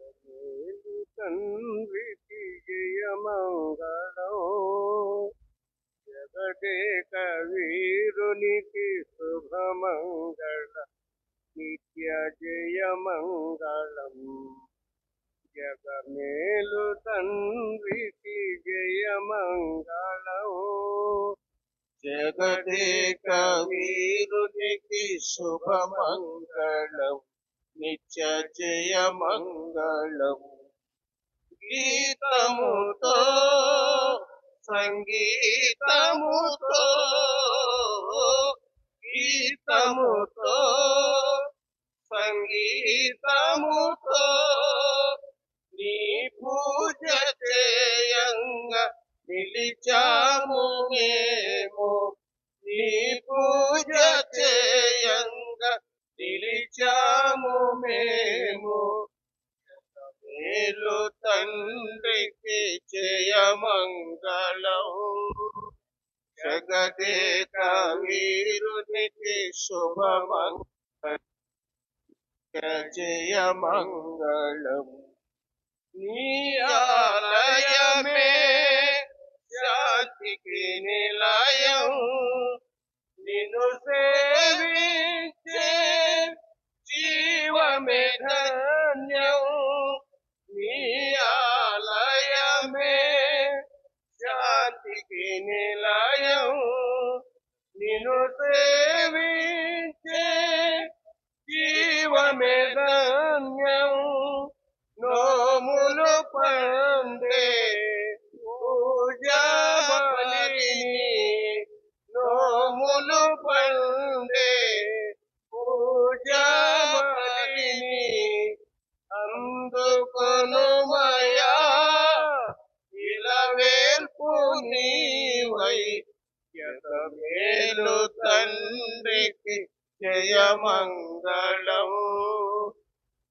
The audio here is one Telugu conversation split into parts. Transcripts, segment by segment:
మేలు తండ్రికి జయమంగళం, జగదేక వీరునికి శుభమంగళ, నిత్య జయమంగళం. జగమేలు తండ్రికి జయమంగళం, జగదేక వీరునికి శుభమంగళం, నిత్య జయమంగళం. గీతముతో సంగీతముతో గీతముతో సంగీతముతో నీ పూజ చేయంగా నిలిచాము మేము, నీ పూజ చేయంగా నిలిచాము మేము. మేలు తండ్రికి జయమంగళం, జగదేక వీరునికి శుభమంగళం, జయమంగళం. నీ ఆలయమే శాంతికి నిలయం, నిన్ను సేవించే జీవమే ధన్యం. నీ ఆలయమే శాంతికి నిలయం, నిన్ను సేవించే జీవమే ధన్యం. నోములు పండే పూజా బలిని, నోములు పండే పూజా బలిని అందుకొనుమయా, ఇలవేల్పు నీవై. జగమేలు తండ్రికి జయమంగళం,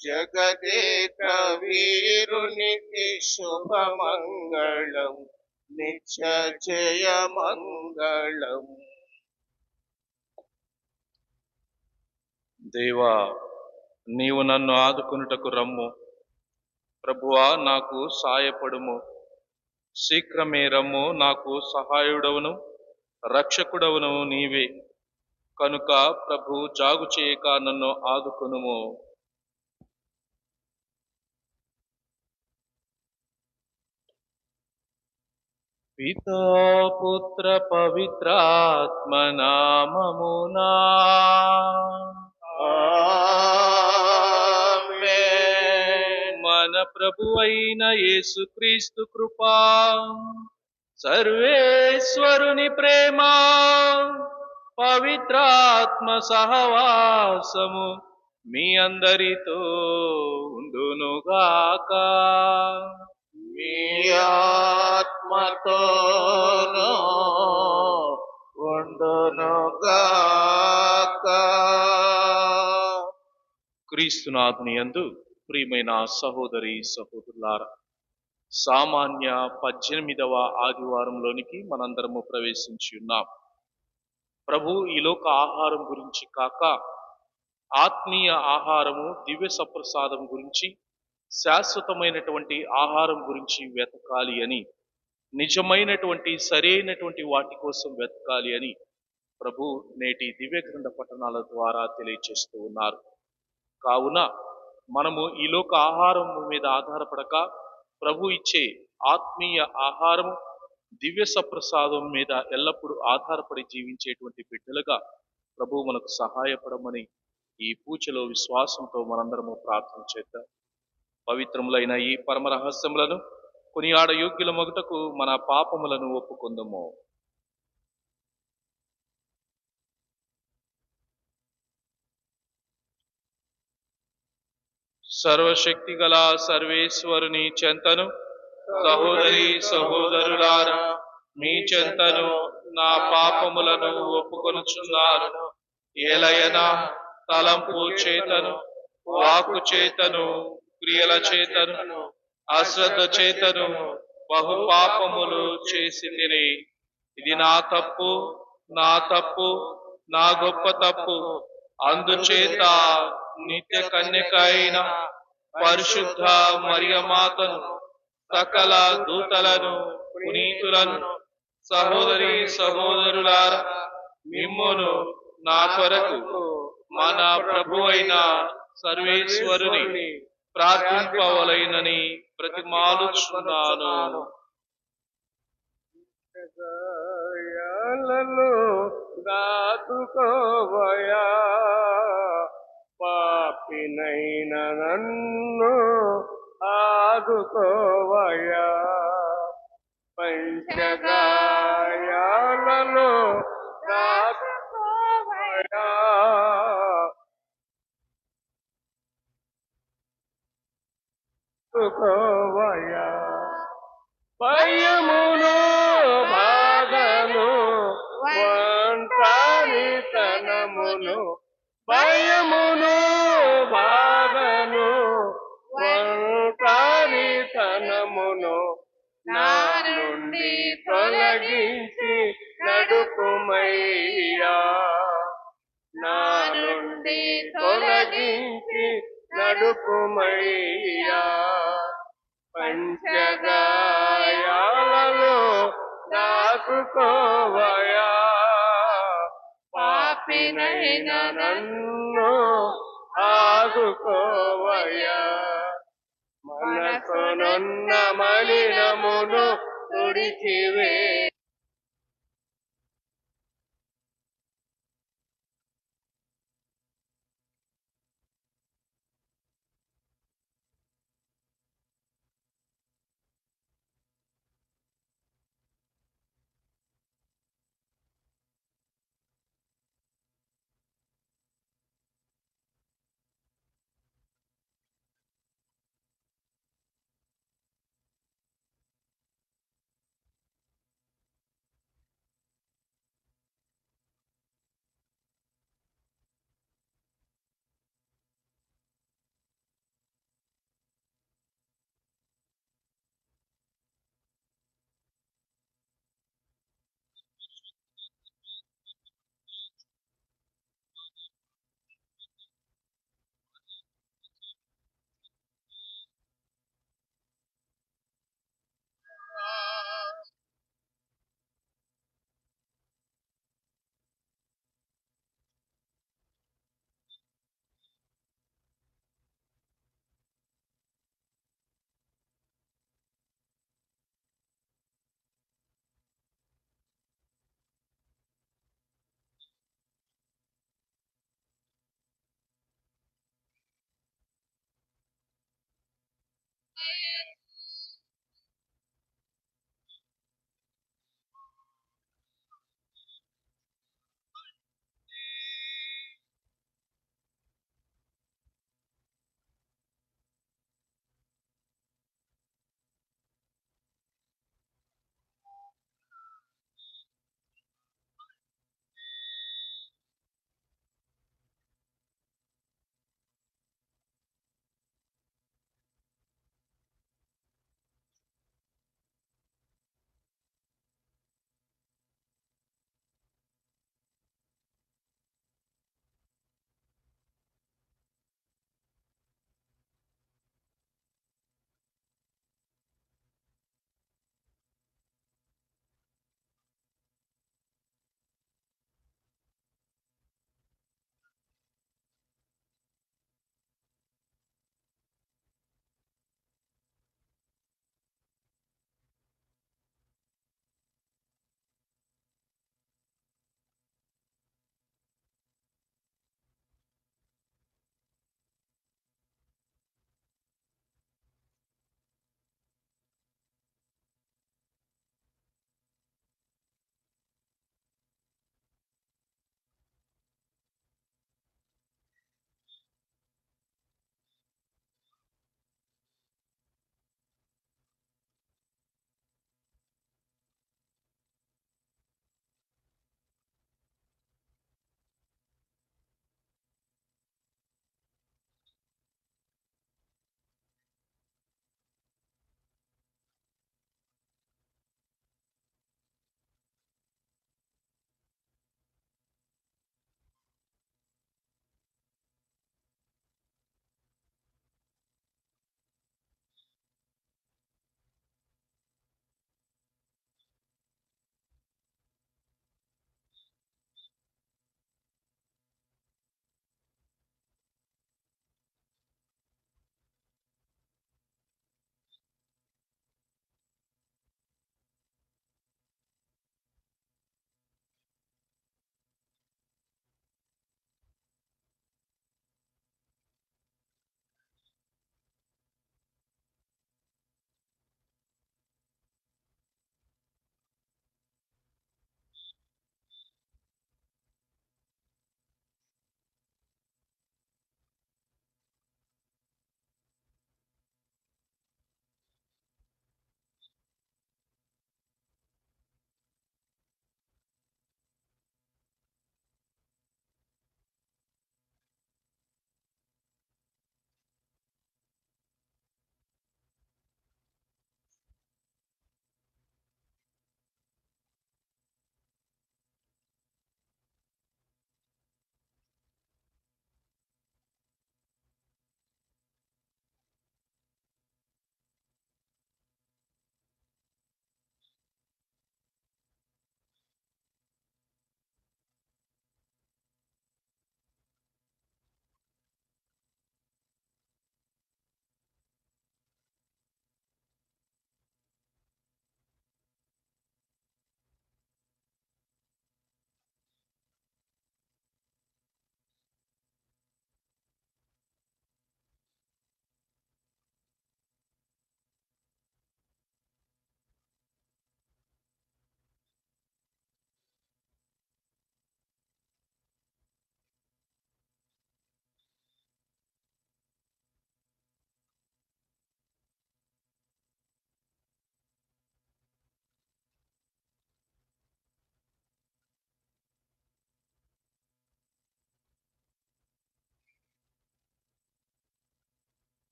జగదేక వీరునికి శుభమంగళం, నిత్య జయమంగళం. దేవా, నీవు నన్ను ఆదుకొనుటకు రమ్ము. ప్రభువా, నాకు సాయపడుము. శీఘ్రమే రమ్ము, నాకు సహాయుడవును రక్షకుడవును నీవే కనుక ప్రభు జాగు చేయక నన్ను ఆదుకొనుము. పితా పుత్ర పవిత్రాత్మ నామమునా ఆమేన్. మన ప్రభు అయిన యేసుక్రీస్తు కృపా, సర్వేశ్వరుని ప్రేమ, పవిత్రాత్మ సహవాసము మీ అందరితో ఉండునుగాక. మీ ఆత్మతోనూ ఉండునుగాక. క్రీస్తునాథుని యందు ప్రియమైన సహోదరి సహోదరులారా, సామాన్య 18వ ఆదివారంలోనికి మనందరము ప్రవేశించి ఉన్నాం. ప్రభు ఈ లోక ఆహారం గురించి కాక ఆత్మీయ ఆహారము, దివ్య సప్రసాదం గురించి, శాశ్వతమైనటువంటి ఆహారం గురించి వెతకాలి అని, నిజమైనటువంటి సరైనటువంటి వాటి కోసం వెతకాలి అని ప్రభు నేటి దివ్య గ్రంథ పఠనాల ద్వారా తెలియచేస్తూ ఉన్నారు. కావున మనము ఈ లోక ఆహారం మీద ఆధారపడక ప్రభు ఇచ్చే ఆత్మీయ ఆహారము, దివ్య సప్రసాదం మీద ఎల్లప్పుడూ ఆధారపడి జీవించేటువంటి బిడ్డలుగా ప్రభు మనకు సహాయపడమని ఈ పూజలో విశ్వాసంతో మనందరము ప్రార్థన చేద్దాం. పవిత్రములైన ఈ పరమ రహస్యములను కొనియాడ యోగ్యుల మొగటకు మన పాపములను ఒప్పుకొందుము. సర్వశక్తి గల సర్వేశ్వరుని చెంతను, సహోదరి సహోదరులారా, మీ చెంతను నా పాపములను ఒప్పుకొనుచున్నాను. ఏలయనా తలంపు చేతను, వాక్కు చేతను, క్రియల చేతను, అశ్రద్ధ చేతను బహు పాపములు చేసి తిని, ఇది నా తప్పు, నా గొప్ప తప్పు. అందుచేత నిత్య కన్యక అయిన పరిశుద్ధ మరియమాతను, సకల దూతలను, పునీతులను, సహోదరి సహోదరులారా, మిమ్మును నా కొరకు మన ప్రభువైన సర్వేశ్వరుని ప్రార్థింపవలెనని బ్రతిమాలుచున్నాను. గాయాలలో దాచుకోవయా, పాపినైన నన్ను ఆదుకోవయా. పంచగాయాలలో దాచుకోవయా, దాచుకోవయా. భయమును బాధను ఒంటరితనమును, భయమును బాధను ఒంటరితనమును నా నుండి తొలగించి నడుపుమయ్యా, నా నుండి తొలగించి నడుపుమయ్యా. పంచగాయాలలో దాచుకోవయా, పాపినైన నన్ను ఆదుకోవయా. మనసునున్న మలినమును తుడిచివే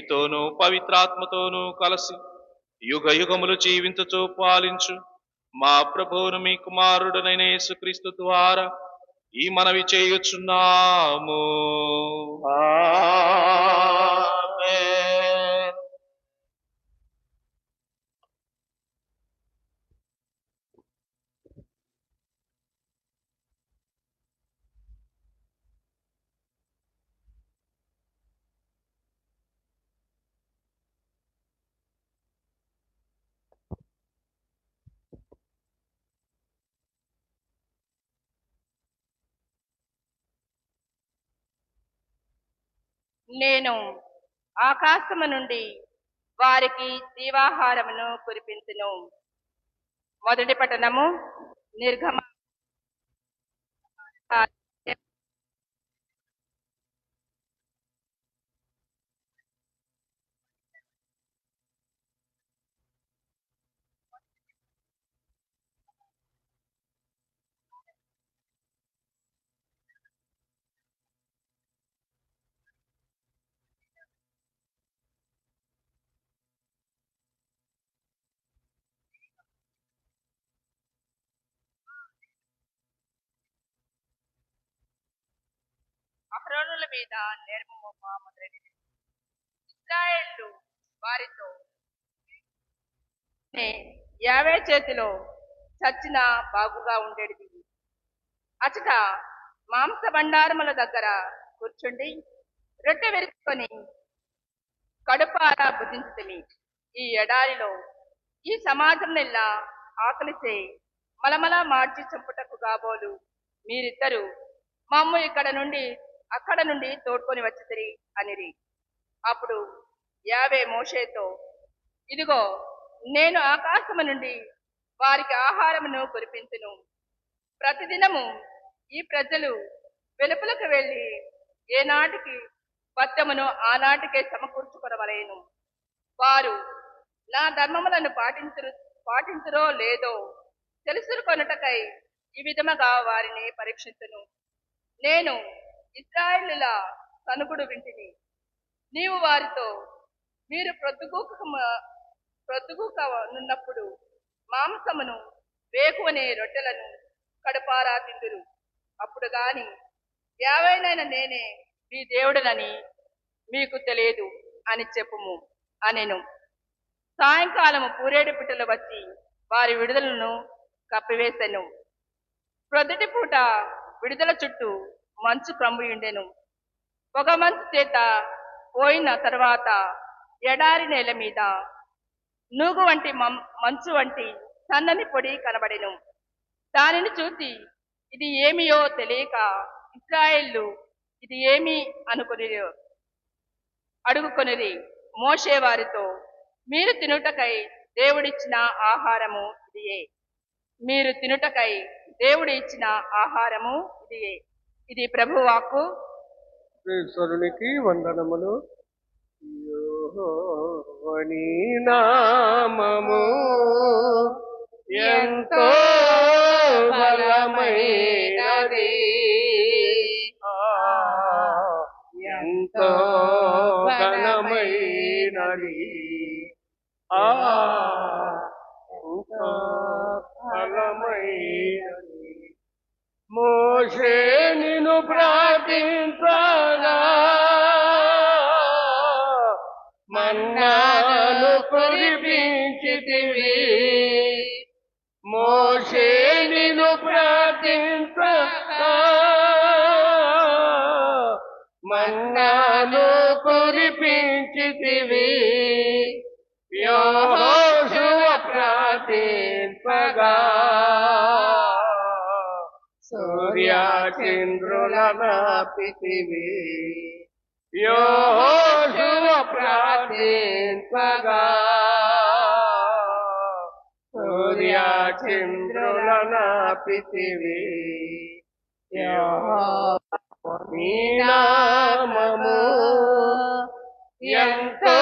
తోను పవిత్రాత్మతోనూ కలసి యుగ యుగములు జీవించుచు పాలించు మా ప్రభువును మీ కుమారుడనైన యేసుక్రీస్తు ద్వారా ఈ మనవి చేయుచున్నాము. ఆమేన్. నేను ఆకాశము నుండి వారికి జీవాహారమును కురిపించును. మొదటి పట్టణము నిర్గమ అహరోనుల మీద నేర్మమోప మొదలైనది. ఇశ్రాయేలు వారితో యావే చేతిలో చచ్చిన బాగుగా ఉండేది. అచట మాంస బండారముల దగ్గర కూర్చుండి రొట్టె విరుచుకొని కడుపారా భుజించుతమి. ఈ ఎడారిలో ఈ సమాజం నెల్లా ఆకలిచే మలమల మార్చి చంపుటకు కాబోలు మీరిద్దరు మమ్ము ఇక్కడ నుండి అక్కడ నుండి తోడ్కొని వచ్చితిరి అనిరి. అప్పుడు యావే మోషేతో, ఇదిగో నేను ఆకాశము నుండి వారికి ఆహారమును కురిపించును. ప్రతిదినము ఈ ప్రజలు వెలుపలకు వెళ్ళి ఏనాటికి పత్యమును ఆనాటికే సమకూర్చుకొనవలెను. వారు నా ధర్మములను పాటించురో లేదో తెలుసుకొనుటకై ఈ విధముగా వారిని పరీక్షించును. నేను ఇశ్రాయేలుల సనుగుడు వింటిని. నీవు వారితో, మీరు ప్రొద్దుగూకనున్నప్పుడు మాంసమును వేకువనే రొట్టెలను కడుపారా తిందురు. అప్పుడు గాని యావైనైన నేనే మీ దేవుడనని మీకు తెలియదు అని చెప్పుము అనెను. సాయంకాలము పూరేడు పిట్టలు వచ్చి వారి విడుదలను కప్పివేసెను. ప్రొద్దుటి పూట విడుదల చుట్టూ మంచు క్రమ్మియుండెను. పొగ మంచు చేత పోయిన తర్వాత ఎడారి నేల మీద నూగు వంటి మంచు వంటి సన్నని పొడి కనబడెను. దానిని చూసి ఇది ఏమియో తెలియక ఇశ్రాయేలు ఇది ఏమి అడుగుకొనిరి. మోషే వారితో, మీరు తినుటకై దేవుడిచ్చిన ఆహారము ఇదియే. మీరు తినుటకై దేవుడు ఇచ్చిన ఆహారము ఇదియే. ఇది ప్రభువాక్కు. ఈశ్వరునికి వందనములు. యోహోవని నామము ఎంతో బలమైనది, ఎంతో ఘనమైనది, ఎంతో బలమైనది. మోషే నిన్ను ప్రార్థించగా మన్నాను కురిపించితివి. మోషే నిన్ను ప్రార్థించగా మన్నాను కురిపించితివి. యెహోషువ ప్రార్థింపగా సూర్య చంద్రులనాపితివి. యెహోషువ ప్రార్థింపగా సూర్య చంద్రులనాపితివి. యెహోవా నీ నామము ఎంతో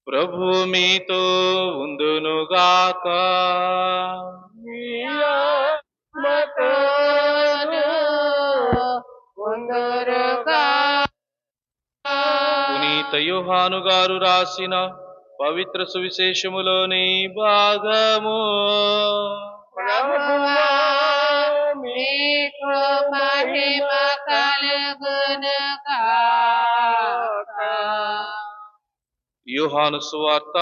ప్రభు మీతో ఉందునుగాక. మీ ఆత్మతోను ఉందురుగా. పునీత యోహాను గారు రాసిన పవిత్ర సువిశేషములోని భాగము. ప్రభువా, మీకు మహిమ కలుగునుగాక. యోహాను సువార్త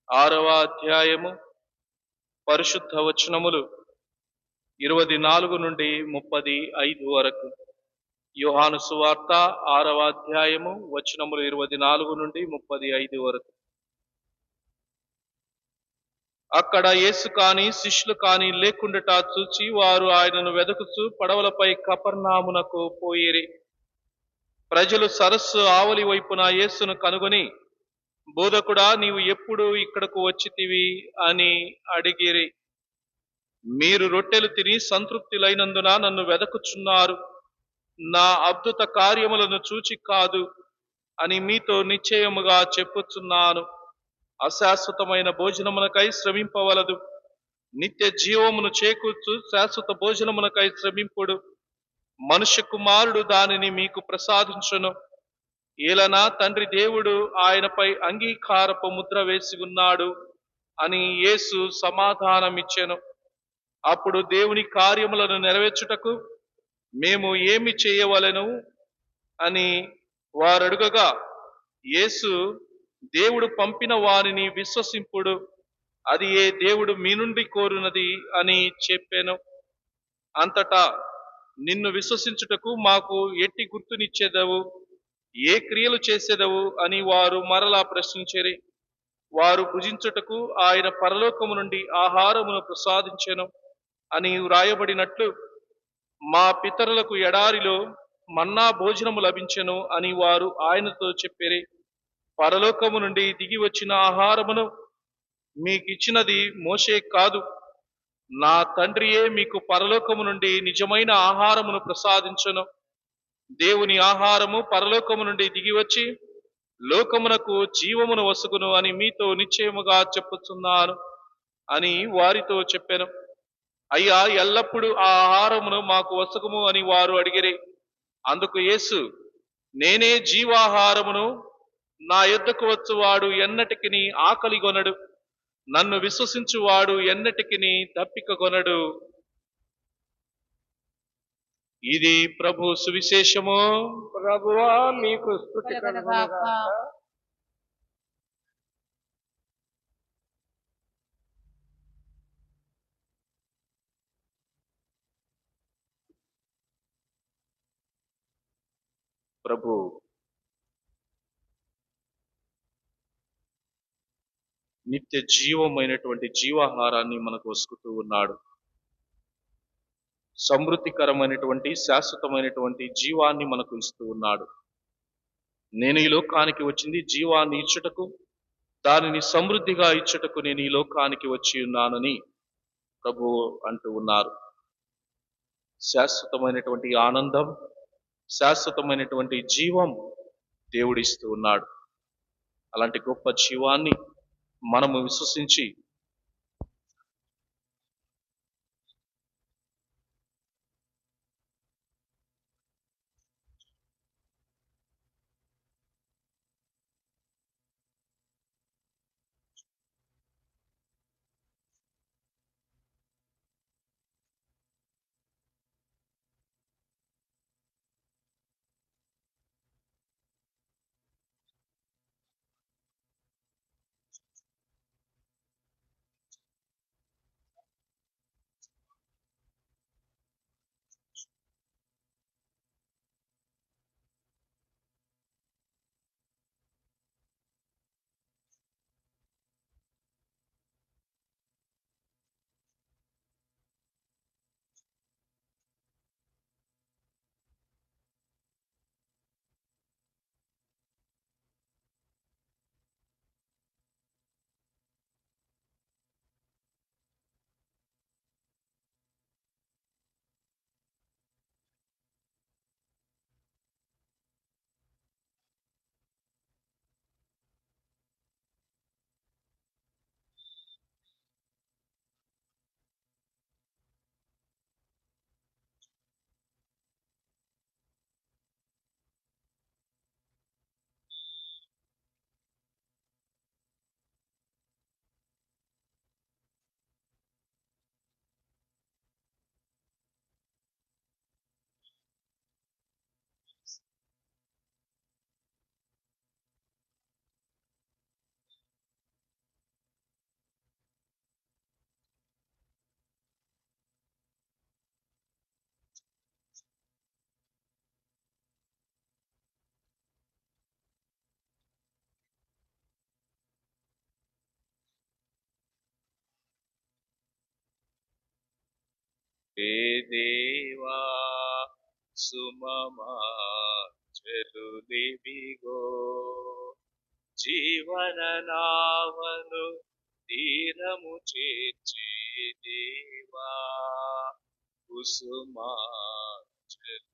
6వ అధ్యాయము పరిశుద్ధ వచనములు 24 నుండి 35 వరకు. యోహాను సువార్త 6వ అధ్యాయము వచనములు 24 నుండి 35 వరకు. అక్కడ యేసు కాని శిష్యులు కాని లేకుండట చూచి వారు ఆయనను వెదకుచు పడవలపై కపర్నామునకు పోయిరి. ప్రజలు సరస్సు ఆవలి వైపున యేసును కనుగొని, బోధకుడా, నీవు ఎప్పుడు ఇక్కడకు వచ్చితివి అని అడిగిరి. మీరు రొట్టెలు తిని సంతృప్తులైనందున నన్ను వెదకుచున్నారు, నా అద్భుత కార్యములను చూచి కాదు అని మీతో నిశ్చయముగా చెప్పుచున్నాను. అశాశ్వతమైన భోజనమునకై శ్రమింపవలదు, నిత్య జీవమును చేకూర్చు శాశ్వత భోజనమునకై శ్రమింపుడు. మనుష్య కుమారుడు దానిని మీకు ప్రసాదించును. ఏలనా తండ్రి దేవుడు ఆయనపై అంగీకారపు ముద్ర వేసి ఉన్నాడు అని యేసు సమాధానమిచ్చెను. అప్పుడు దేవుని కార్యములను నెరవేర్చుటకు మేము ఏమి చేయవలెను అని వారడుగగా, యేసు, దేవుడు పంపిన వానిని విశ్వసింపుడు, అది ఏ దేవుడు మీ నుండి కోరునది అని చెప్పెను. అంతటా, నిన్ను విశ్వసించుటకు మాకు ఎట్టి గుర్తునిచ్చేదవు, ఏ క్రియలు చేసేదవు అని వారు మరలా ప్రశ్నించిరి. వారు భుజించుటకు ఆయన పరలోకము నుండి ఆహారమును ప్రసాదించెను అని వ్రాయబడినట్లు, మా పితరులకు ఎడారిలో మన్నా భోజనము లభించెను అని వారు ఆయనతో చెప్పిరి. పరలోకము నుండి దిగి వచ్చిన ఆహారమును మీకిచ్చినది మోషే కాదు, నా తండ్రియే మీకు పరలోకము నుండి నిజమైన ఆహారమును ప్రసాదించును. దేవుని ఆహారము పరలోకము నుండి దిగివచ్చి లోకమునకు జీవమును వసుగును అని మీతో నిశ్చయముగా చెప్పుచున్నాను అని వారితో చెప్పెను. అయ్యా, ఎల్లప్పుడూ ఆ ఆహారమును మాకు వసగుము అని వారు అడిగిరి. అందుకు యేసు, నేనే జీవాహారమును, నా యొద్దకు వచ్చువాడు ఎన్నటికిని ఆకలి గొనడు, నన్ను విశ్వసించువాడు ఎన్నటికిని దప్పిక గొనడు. ఇది ప్రభు సువిశేషము. ప్రభువా, మీకు స్తుతి కలుగునుగాక. ప్రభు నిత్య జీవమైనటువంటి జీవాహారాన్ని మనకు వసుకుతూ ఉన్నాడు. సమృద్ధికరమైనటువంటి శాశ్వతమైనటువంటి జీవాన్ని మనకు ఇస్తూ ఉన్నాడు. నేను ఈ లోకానికి వచ్చింది జీవాన్ని ఇచ్చుటకు, దానిని సమృద్ధిగా ఇచ్చుటకు నేను ఈ లోకానికి వచ్చి ఉన్నానని ప్రభు అంటూ ఉన్నారు. శాశ్వతమైనటువంటి ఆనందం, శాశ్వతమైనటువంటి జీవం దేవుడిస్తూ ఉన్నాడు. అలాంటి గొప్ప జీవాన్ని మనము విశ్వసించి హే దేవా సుమమాచరులివిగో జీవన నావను తీరము చేర్చే దేవా కుసుమాచరు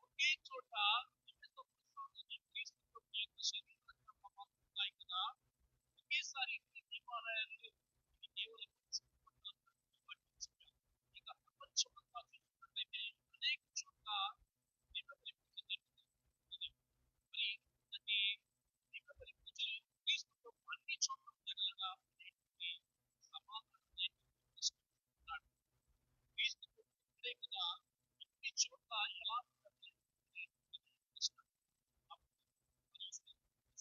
ఒకే చోట క్రీస్తు ప్రభు యొక్క శరీర క్రమం ఉన్నాయి కదా, ఒకేసారి ఈ దేవాలయాలు ఈ కేవలం ఇక ప్రపంచమంతా చూసినట్లయితే అనేక చోట్ల దీపావళి పూజ జరుగుతుంది. మరి ప్రతి దీపావళి పూజలు క్రీస్తు ప్రభు అన్ని చోట్ల ఉండగలగా అనేటువంటి సమాధానం నేర్పిస్తున్నాడు. క్రీస్తు ప్రభు ఇక్కడే కదా అన్ని చోట్ల ఎలా ఉండగలరు అనేటువంటి ప్రశ్న. అప్పుడు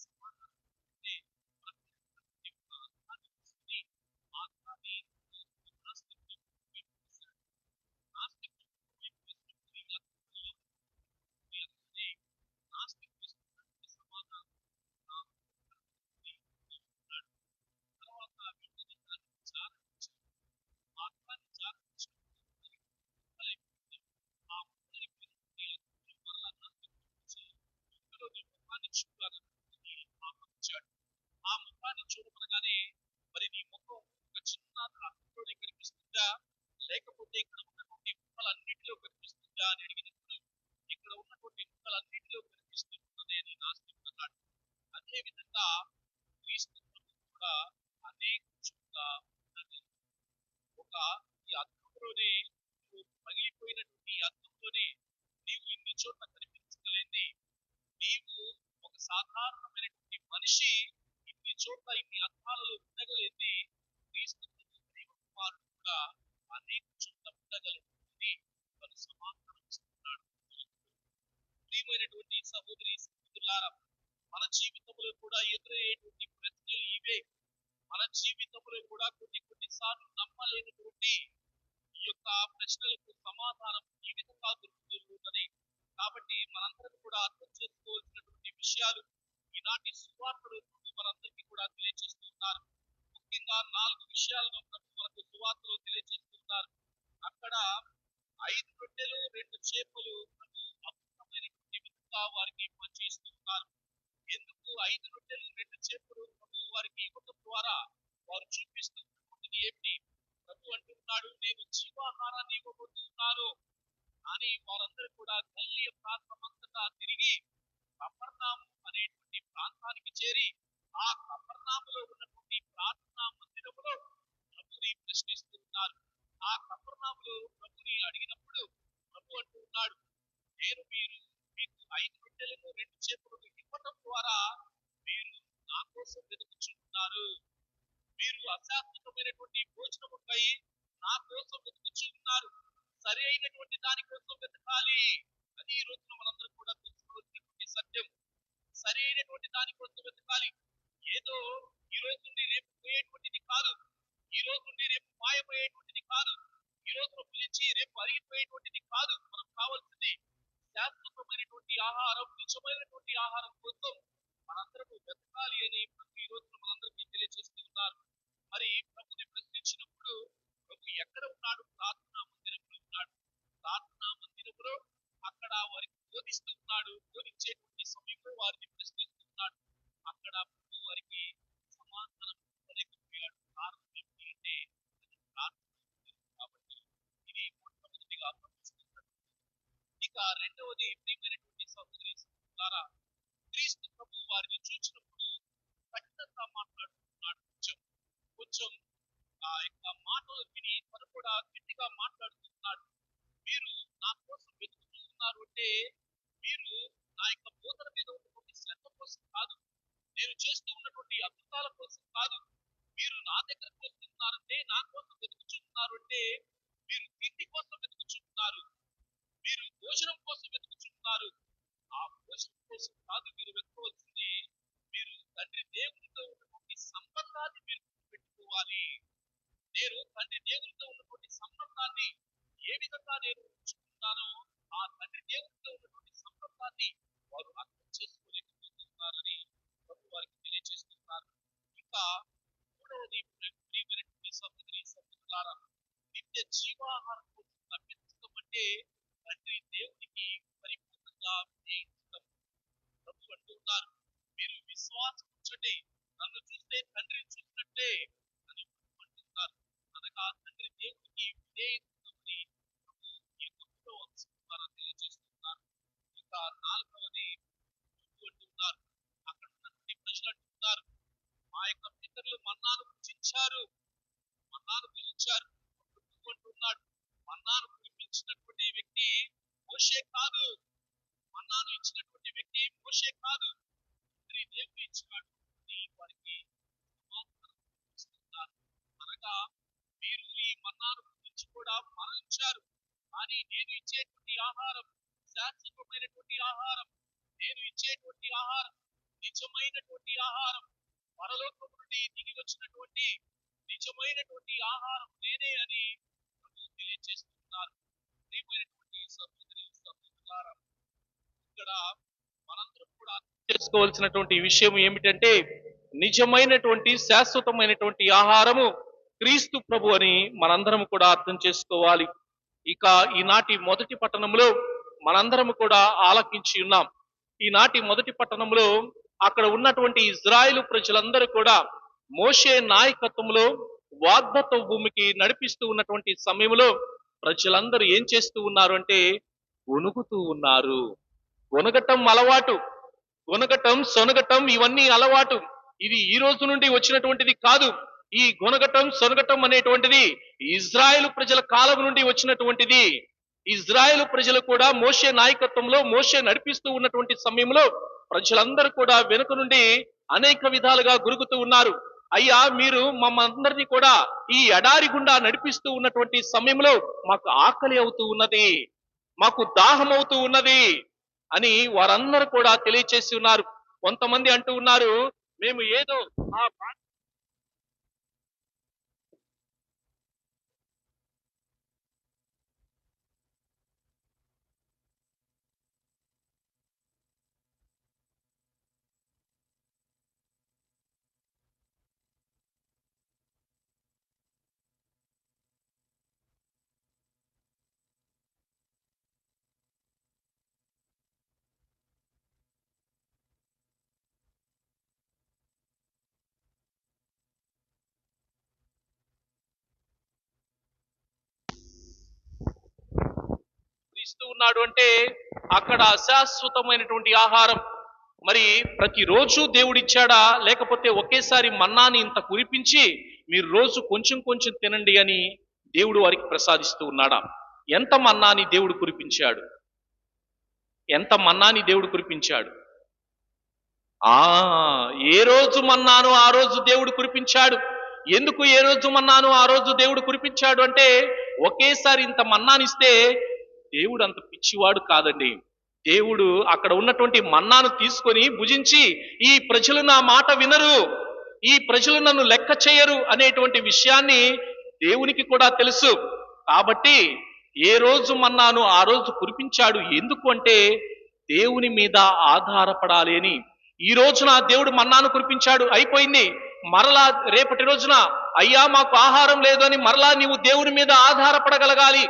సమాధానం అంటే ప్రతి ఒక్క అర్థాన్ని తీసుకుని ఆత్మాన్ని నాస్తికులు పెట్టేశారు. నాస్తికులు పెట్టేసినప్పుడు ఈ అర్థంలో ఉంది. నాస్తికులు ఇస్తున్నటువంటి సమాధానం నాకు ఇస్తున్నాడు. తర్వాత వెంటనే దాన్ని జాగ్రత్త ఆత్మాన్ని జాగ్రత్త ఆ ముందరికి మరలా నాస్తికులు ఇందులో నీ ముఖాన్ని చూడాలని ఆహ్వానించాడు. ఆ ముఖాన్ని చూడమనగానే మరి నీ ముఖం ఒక చిన్న అర్థంలోనే కనిపిస్తుందా, లేకపోతే ఇక్కడ ఉన్నటువంటి ముక్కలన్నిటిలో కనిపిస్తుందా అని అడిగినప్పుడు ఇక్కడ ఉన్నటువంటి ముక్కలన్నిటిలో కనిపిస్తున్నదే అని నాస్తికుడు అన్నాడు. అదేవిధంగా క్రీస్తు ప్రభువు కూడా అనేక చోట్ల ఉన్నది. ఒక ఈ అర్థంలోనే నువ్వు పగిలిపోయినటువంటి ఈ అర్థంలోనే నీవు ఇన్ని చోట్ల కనిపించగలేంది. నీవు ఒక సాధారణమైనటువంటి మనిషి ఇన్ని చోట్ల ఇన్ని అర్థాలలో ఉండగలేంది. క్రీస్తు దైవ కుమారుడు కూడా అనేక చోట్ల ఉండగలుగుతుంది. తను సమాధానం ఇస్తున్నాడు. ప్రియమైనటువంటి సహోదరి సహోదరులారా, మన జీవితంలో కూడా ఎదురయ్యేటువంటి ప్రశ్నలు ఇవే. మన జీవితంలో కూడా కొన్ని సార్లు నమ్మలేనటువంటి ఈ యొక్క ప్రశ్నలకు సమాధానం ఈ విధంగా దొరుకుతుందని. కాబట్టి మనందరం కూడా అర్థం చేసుకోవాల్సినటువంటి విషయాలు ఈనాటి సువార్తలు మనందరికీ కూడా తెలియజేస్తున్నారు. ముఖ్యంగా 4 విషయాలను మనకు సువార్తలో తెలియజేస్తున్నారు. అక్కడ 5 రొట్టెలు 2 చేపలు అద్భుతమైనటువంటి విధంగా వారికి పనిచేస్తున్నారు. ఎందుకు 5 రొట్టెలు 2 చేపలు ప్రభు వారికి ఇవ్వడం ద్వారా వారు చూపిస్తున్నటువంటిది ఏమిటి? ప్రభు అంటున్నాడు, నేను జీవాహారాన్ని ఇవ్వబోతున్నాను అని. వారందరూ కూడా గలిలయ ప్రాంతం అంతటా తిరిగి కపెర్నహూము అనేటువంటి ప్రాంతానికి చేరి ఆ కపెర్నహూములో ఉన్నటువంటి ప్రార్థనా మందిరములో ప్రభుని ప్రశ్నిస్తున్నారు. ఆ కపెర్నహూములో ప్రభుని అడిగినప్పుడు ప్రభు అంటున్నాడు, నేను మీకు 5 రొట్టెలను 2 చేపలను ఇవ్వడం ద్వారా మీరు నా కోసం వెతుకుచున్నారు. మీరు అశాశ్వతమైనటువంటి భోజనముపై నా కోసం వెతుకుచున్నారు. సరి అయినటువంటి దాని కోసం వెతకాలి. అది ఈ రోజున మనందరం కూడా తెలుసుకోవాల్సినటువంటి సత్యం. సరి అయినటువంటి దాని కోసం వెతకాలి. ఏదో ఈ రోజు నుండి రేపు పోయేటువంటిది కాదు. ఈ రోజు నుండి రేపు మాయపోయేటువంటిది కాదు. ఈ రోజు పిలిచి రేపు అరిగిపోయేటువంటిది కాదు. మనం కావాల్సింది శాశ్వతమైనటువంటి ఆహారం, నిజమైనటువంటి ఆహారం కోసం మనందరము వెతకాలి అని ఈ రోజున మనందరికీ తెలియజేస్తున్నారు. మరి ప్రభుని ప్రశ్నించినప్పుడు ప్రభు ఎక్కడ ఉన్నాడు? ప్రార్థనా మందిరంలో ఉన్నాడు. ప్రార్థనా మందిరంలో అక్కడ వారికి బోధిస్తున్నాడు. బోధించేటువంటి సమయంలో వారిని ప్రశ్నిస్తున్నాడు. అక్కడ ప్రభు వారికి సమాధానం ఇవ్వలేకపోయాడు. కారణం ఏమిటి అంటే అది ప్రార్థనా మందిరం కాబట్టి. ఇది మొట్టమొదటిగా ప్రశ్నిస్తున్నాడు. ఇక రెండవది ప్రియమైనటువంటి సహోదరి సహోదరులారా, క్రీస్తు ప్రభు వారిని చూసినప్పుడు కఠినంగా మాట్లాడుతున్నాడు. కొంచెం ఆ యొక్క మాటలు విని తను కూడా గట్టిగా మాట్లాడుతున్నాడు. మీరు నా కోసం వెతుకుతున్నారు అంటే మీరు నా యొక్క బోధన మీద ఉన్నటువంటి శ్రద్ధ కోసం కాదు, నేను చేస్తూ ఉన్నటువంటి అద్భుతాల కోసం కాదు. మీరు నా దగ్గరకు వస్తున్నారంటే, నా కోసం వెతుకుచున్నారు అంటే మీరు తిండి కోసం వెతుకుచున్నారు, మీరు భోజనం కోసం వెతుకుచున్నారు. ఆ భోజనం కోసం కాదు మీరు వెతుకోవాల్సింది. మీరు తండ్రి దేవునితో ఉన్నటువంటి సంబంధాన్ని మీరు పెట్టుకోవాలి. నేను తండ్రి దేవునితో ఉన్నటువంటి సంబంధాన్ని ఏ విధంగా నేను ఉంచుకుంటానో ఆ తండ్రి దేవునితో ఉన్నటువంటి సంబంధాన్ని వారు అర్థం చేసుకోలేకపోతున్నారని ప్రభు వారికి తెలియజేస్తున్నారు. ఇంకా మూడవది ప్రియమైనటువంటి సహోదరి సహోదరులారా, నిత్య జీవాహారం కోసం లభించడం అంటే తండ్రి దేవునికి పరిపూర్ణంగా విధేయించడం. ప్రభు అంటున్నారు, మీరు విశ్వాసం ఉంచండి, నన్ను చూస్తే తండ్రిని చూసినట్టే అని అంటున్నారు. అనగా తండ్రి దేవునికి విధేయించమని ఆనందించారు. కానీ నేను ఇచ్చేటువంటి ఆహారం శాశ్వతమైనటువంటి ఆహారం, నేను ఇచ్చేటువంటి ఆహారం నిజమైనటువంటి ఆహారం, పరలోకం నుండి దిగి వచ్చినటువంటి నిజమైనటువంటి ఆహారం నేనే అని ప్రభువు తెలియజేస్తున్నారు. ప్రియమైనటువంటి సహోదరి సహోదరులారా, ఇక్కడ మనందరం కూడా అర్థం చేసుకోవాల్సినటువంటి విషయం ఏమిటంటే నిజమైనటువంటి శాశ్వతమైనటువంటి ఆహారము క్రీస్తు ప్రభు అని మనందరం కూడా అర్థం చేసుకోవాలి. ఇక ఈనాటి మొదటి పట్టణంలో మనందరం కూడా ఆలకించి ఉన్నాం. ఈనాటి మొదటి పట్టణంలో అక్కడ ఉన్నటువంటి ఇజ్రాయేలు ప్రజలందరూ కూడా మోషే నాయకత్వంలో వాగ్దత్త భూమికి నడిపిస్తూ ఉన్నటువంటి సమయంలో ప్రజలందరూ ఏం చేస్తూ ఉన్నారు అంటే గొనుగుతూ ఉన్నారు. గొనగటం అలవాటు, గొనగటం సొనగటం ఇవన్నీ అలవాటు. ఇది ఈ రోజు నుండి వచ్చినటువంటిది కాదు. ఈ గొనగటం సొనగటం అనేటువంటిది ఇజ్రాయేలు ప్రజల కాలం నుండి వచ్చినటువంటిది. ఇజ్రాయేలు ప్రజలు కూడా మోషే నాయకత్వంలో మోషే నడిపిస్తూ ఉన్నటువంటి సమయంలో ప్రజలందరూ కూడా వెనుక నుండి అనేక విధాలుగా గురుగుతూ ఉన్నారు. అయ్యా, మీరు మమ్మందరినీ కూడా ఈ ఎడారి గుండా నడిపిస్తూ ఉన్నటువంటి సమయంలో మాకు ఆకలి అవుతూ ఉన్నది, మాకు దాహం అవుతూ ఉన్నది అని వారందరూ కూడా తెలియచేసి ఉన్నారు. కొంతమంది అంటూ ఉన్నారు, మేము ఏదో ఆ ఇస్తూ ఉన్నాడు అంటే అక్కడ అశాశ్వతమైనటువంటి ఆహారం. మరి ప్రతిరోజు దేవుడిచ్చాడా, లేకపోతే ఒకేసారి మన్నాని ఇంత కురిపించి మీరు రోజు కొంచెం కొంచెం తినండి అని దేవుడు వారికి ప్రసాదిస్తూ ఉన్నాడా? ఎంత మన్నాని దేవుడు కురిపించాడు? ఎంత మన్నాని దేవుడు కురిపించాడు? ఏ రోజు మన్నాను ఆ రోజు దేవుడు కురిపించాడు. ఎందుకు ఏ రోజు మన్నాను ఆ రోజు దేవుడు కురిపించాడు అంటే ఒకేసారి ఇంత మన్నానిస్తే దేవుడు అంత పిచ్చివాడు కాదండి. దేవుడు అక్కడ ఉన్నటువంటి మన్నాను తీసుకొని భుజించి ఈ ప్రజలు నా మాట వినరు, ఈ ప్రజలు నన్ను లెక్క చేయరు అనేటువంటి విషయాన్ని దేవునికి కూడా తెలుసు. కాబట్టి ఏ రోజు మన్నాను ఆ రోజు కురిపించాడు. ఎందుకు అంటే దేవుని మీద ఆధారపడాలి అని. ఈ రోజున దేవుడు మన్నాను కురిపించాడు, అయిపోయింది. మరలా రేపటి రోజున అయ్యా మాకు ఆహారం లేదు అని మరలా నీవు దేవుని మీద ఆధారపడగలగాలి.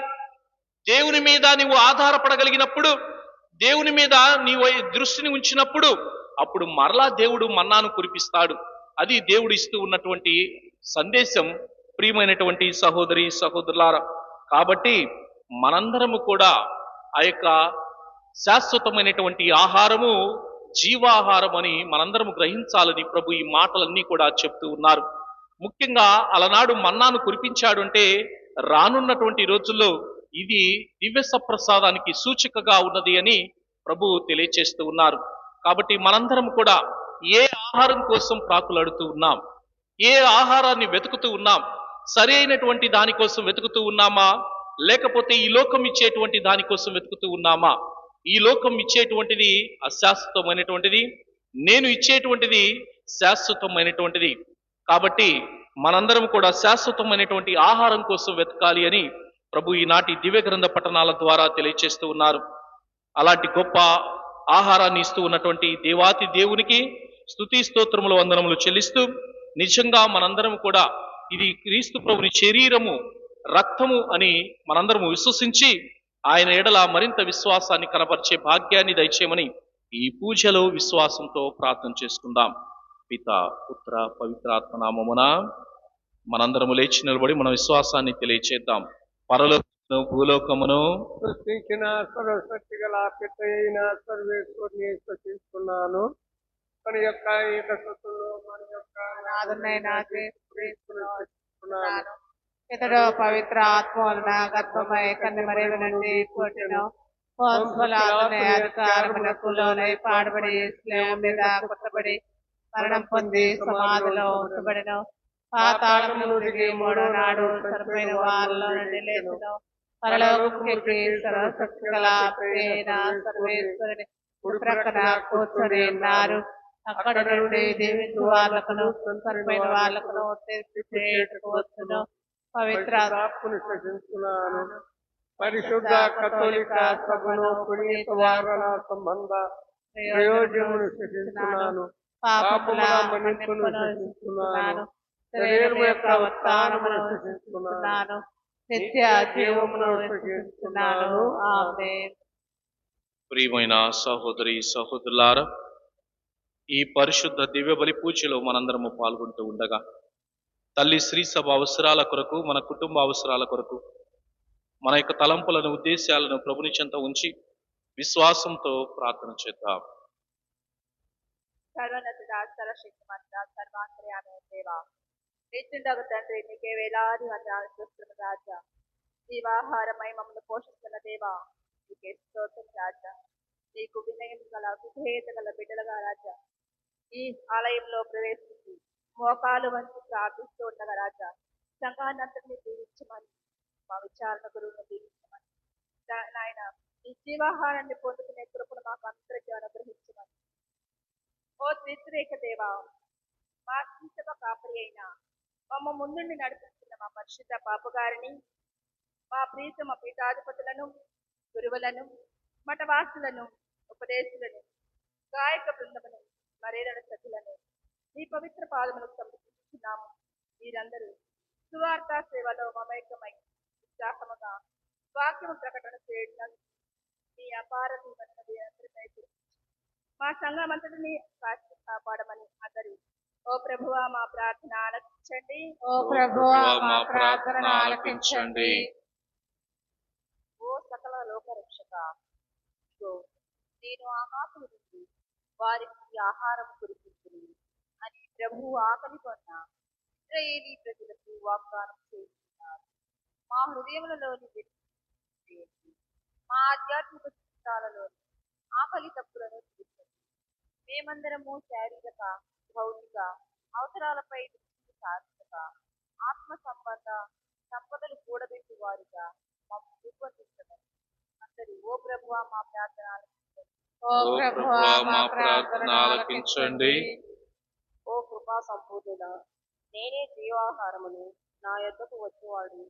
దేవుని మీద నీవు ఆధారపడగలిగినప్పుడు, దేవుని మీద నీవు దృష్టిని ఉంచినప్పుడు అప్పుడు మరలా దేవుడు మన్నాను కురిపిస్తాడు. అది దేవుడు ఇస్తూ ఉన్నటువంటి సందేశం. ప్రియమైనటువంటి సహోదరి సహోదరులారా, కాబట్టి మనందరము కూడా ఆ యొక్క శాశ్వతమైనటువంటి ఆహారము జీవాహారం అని మనందరము గ్రహించాలని ప్రభు ఈ మాటలన్నీ కూడా చెప్తూ ఉన్నారు. ముఖ్యంగా అలనాడు మన్నాను కురిపించాడు అంటే రానున్నటువంటి రోజుల్లో ఇది దివ్య సప్రసాదానికి సూచికగా ఉన్నది అని ప్రభు తెలియచేస్తూ ఉన్నారు. కాబట్టి మనందరం కూడా ఏ ఆహారం కోసం ప్రాకులాడుతూ ఉన్నాం, ఏ ఆహారాన్ని వెతుకుతూ ఉన్నాం? సరి అయినటువంటి దానికోసం వెతుకుతూ ఉన్నామా, లేకపోతే ఈ లోకం ఇచ్చేటువంటి దానికోసం వెతుకుతూ ఉన్నామా? ఈ లోకం ఇచ్చేటువంటిది అశాశ్వతమైనటువంటిది, నేను ఇచ్చేటువంటిది శాశ్వతమైనటువంటిది. కాబట్టి మనందరం కూడా శాశ్వతమైనటువంటి ఆహారం కోసం వెతకాలి అని ప్రభు ఈనాటి దివ్య గ్రంథ పఠనాల ద్వారా తెలియచేస్తూ ఉన్నారు. అలాంటి గొప్ప ఆహారాన్ని ఇస్తూ ఉన్నటువంటి దేవాతి దేవునికి స్తుతి స్తోత్రములు వందనములు చెల్లిస్తూ, నిజంగా మనందరం కూడా ఇది క్రీస్తు ప్రభుని శరీరము రక్తము అని మనందరము విశ్వసించి ఆయన ఎడల మరింత విశ్వాసాన్ని కనపరిచే భాగ్యాన్ని దయచేయమని ఈ పూజలో విశ్వాసంతో ప్రార్థన చేసుకుందాం. పిత పుత్ర పవిత్రాత్మ నామమున మనందరము లేచి నిలబడి మన విశ్వాసాన్ని తెలియచేద్దాం. పరలోకమును భూలోకమును సృష్టించిన సర్వశక్తి గల పిత అయిన సర్వేశ్వరుని స్తుతిస్తున్నాను. మన యొక్క ఏకత్వంలో మన యొక్క నాథునైన క్రీస్తునాను ఇతడు పవిత్ర ఆత్మ వలన గర్భమై కన్య మరియ నుండి పుట్టెను. వంశములాదుని అధికారములకు లోనై పాడుబడి శిలువ మీద కొట్టబడి మరణం పొంది సమాధిలో ఉంచబడెను. పాతాళములో దిగి మూడో నాడు చనిపోయిన వారిలో నుండి లేచెను. పరలోకముకి సర్వశక్తి గల అయిన సర్వేశ్వరుని కుడి ప్రక్కన కూర్చొని ఉన్నారు. అక్కడ నుండి దీవించు వాళ్ళకును చనిపోయిన వాళ్ళకును వచ్చును. పవిత్ర ఆత్మను విశ్వసిస్తున్నాను. పరిశుద్ధ కథోలిక సభను పునీత వారణ సంబంధ ప్రయోజనమును విశ్వసిస్తున్నాను. పాపముల మన్నింపును విశ్వసిస్తున్నాను. శరీరము యొక్క ఉత్థానమును విశ్వసిస్తున్నాను. నిత్య జీవమును విశ్వసిస్తున్నాను. ఆమేన్. ప్రియమైన సహోదరి సహోదరులారా, ఈ పరిశుద్ధ దివ్య బలి పూజలో మనందరము పాల్గొంటూ ఉండగా తల్లి శ్రీ సభ అవసరాల కొరకు, మన కుటుంబ అవసరాల కొరకు మన యొక్క తలంపులను, ఉద్దేశాలను ప్రభుని చెంత ఉంచి విశ్వాసంతో ప్రార్థన చేద్దాం. సర్వోన్నతుడా, సర్వశక్తిమంతుడా, సర్వాంతర్యామి దేవా, నిత్యుండగు తండ్రి, నీకే వేలాది వందనాలు స్తుతులు రాజా. జీవాహారమై మమ్మల్ని పోషిస్తున్న దేవా, నీకే స్తోత్రం రాజా. నీకు వినయం గల విధేయత గల బిడ్డలుగా రాజా ఈ ఆలయంలో ప్రవేశించి మోకాలు వంచి ప్రార్థిస్తూ ఉండగా రాజా, సంఘాన్నంతటిని దీవించమని, మా విచారణ గురువును దీవించమని నాయన, ఈ జీవాహారాన్ని పొందుకునే కృపను మాకు అందరికీ అనుగ్రహించమని. ఓ త్రిత్రేక దేవా, మా శ్రీసభ కాపరి అయిన మమ్మ ముందుండి నడిపిస్తున్న మా పరిశుద్ధ పాపగారిని, మా ప్రీతమ పీఠాధిపతులను, గురువులను, మఠవాసులను, ఉపదేశులను, గాయక బృందమును, మరేదడ సభ్యులను మీ పవిత్ర పాదములకు సమర్పించుచున్నాము. వీరందరూ సువార్త సేవలో మమేకమై ఉత్సాహముగా వాక్యము ప్రకటన చేయడం మీ అపార దీవెనను వీరందరిపై కురిపించి మా సంఘమంతటిని కాపాడమని అందరూ ఓ ప్రభువా మా ప్రార్థన ఆలకించండి. ఓ ప్రభువా మా ప్రార్థన ఆలకించండి. ఓ సకల లోకరక్షక, ఇదిగో నేను ఆకాశము నుండి వారికి ఆహారం కురిపించును అని ప్రభువు ఆకలి కొన్న ఇశ్రాయేలీ ప్రజలకు వాగ్దానం చేస్తున్నారు. మా హృదయములలోని చేయండి, మా ఆధ్యాత్మిక చిత్తాలలోని ఆకలి తప్పులను తీర్చండి. మేమందరము శారీరక, భౌతిక అవసరాలపై దృష్టి సాధించక ఆత్మ సంబంధ సంపదలు కూడబెట్టి వారిగా మమ్మల్ని రూపొందించమని అందరూ ఓ ప్రభువా మా ప్రార్థన ఆలకించండి. ఓ ప్రభువా మా ప్రార్థన ఆలకించండి. ఓ కృపా సంపూర్ణుడా, నేనే జీవాహారమును, నా యొద్దకు వచ్చేవాడు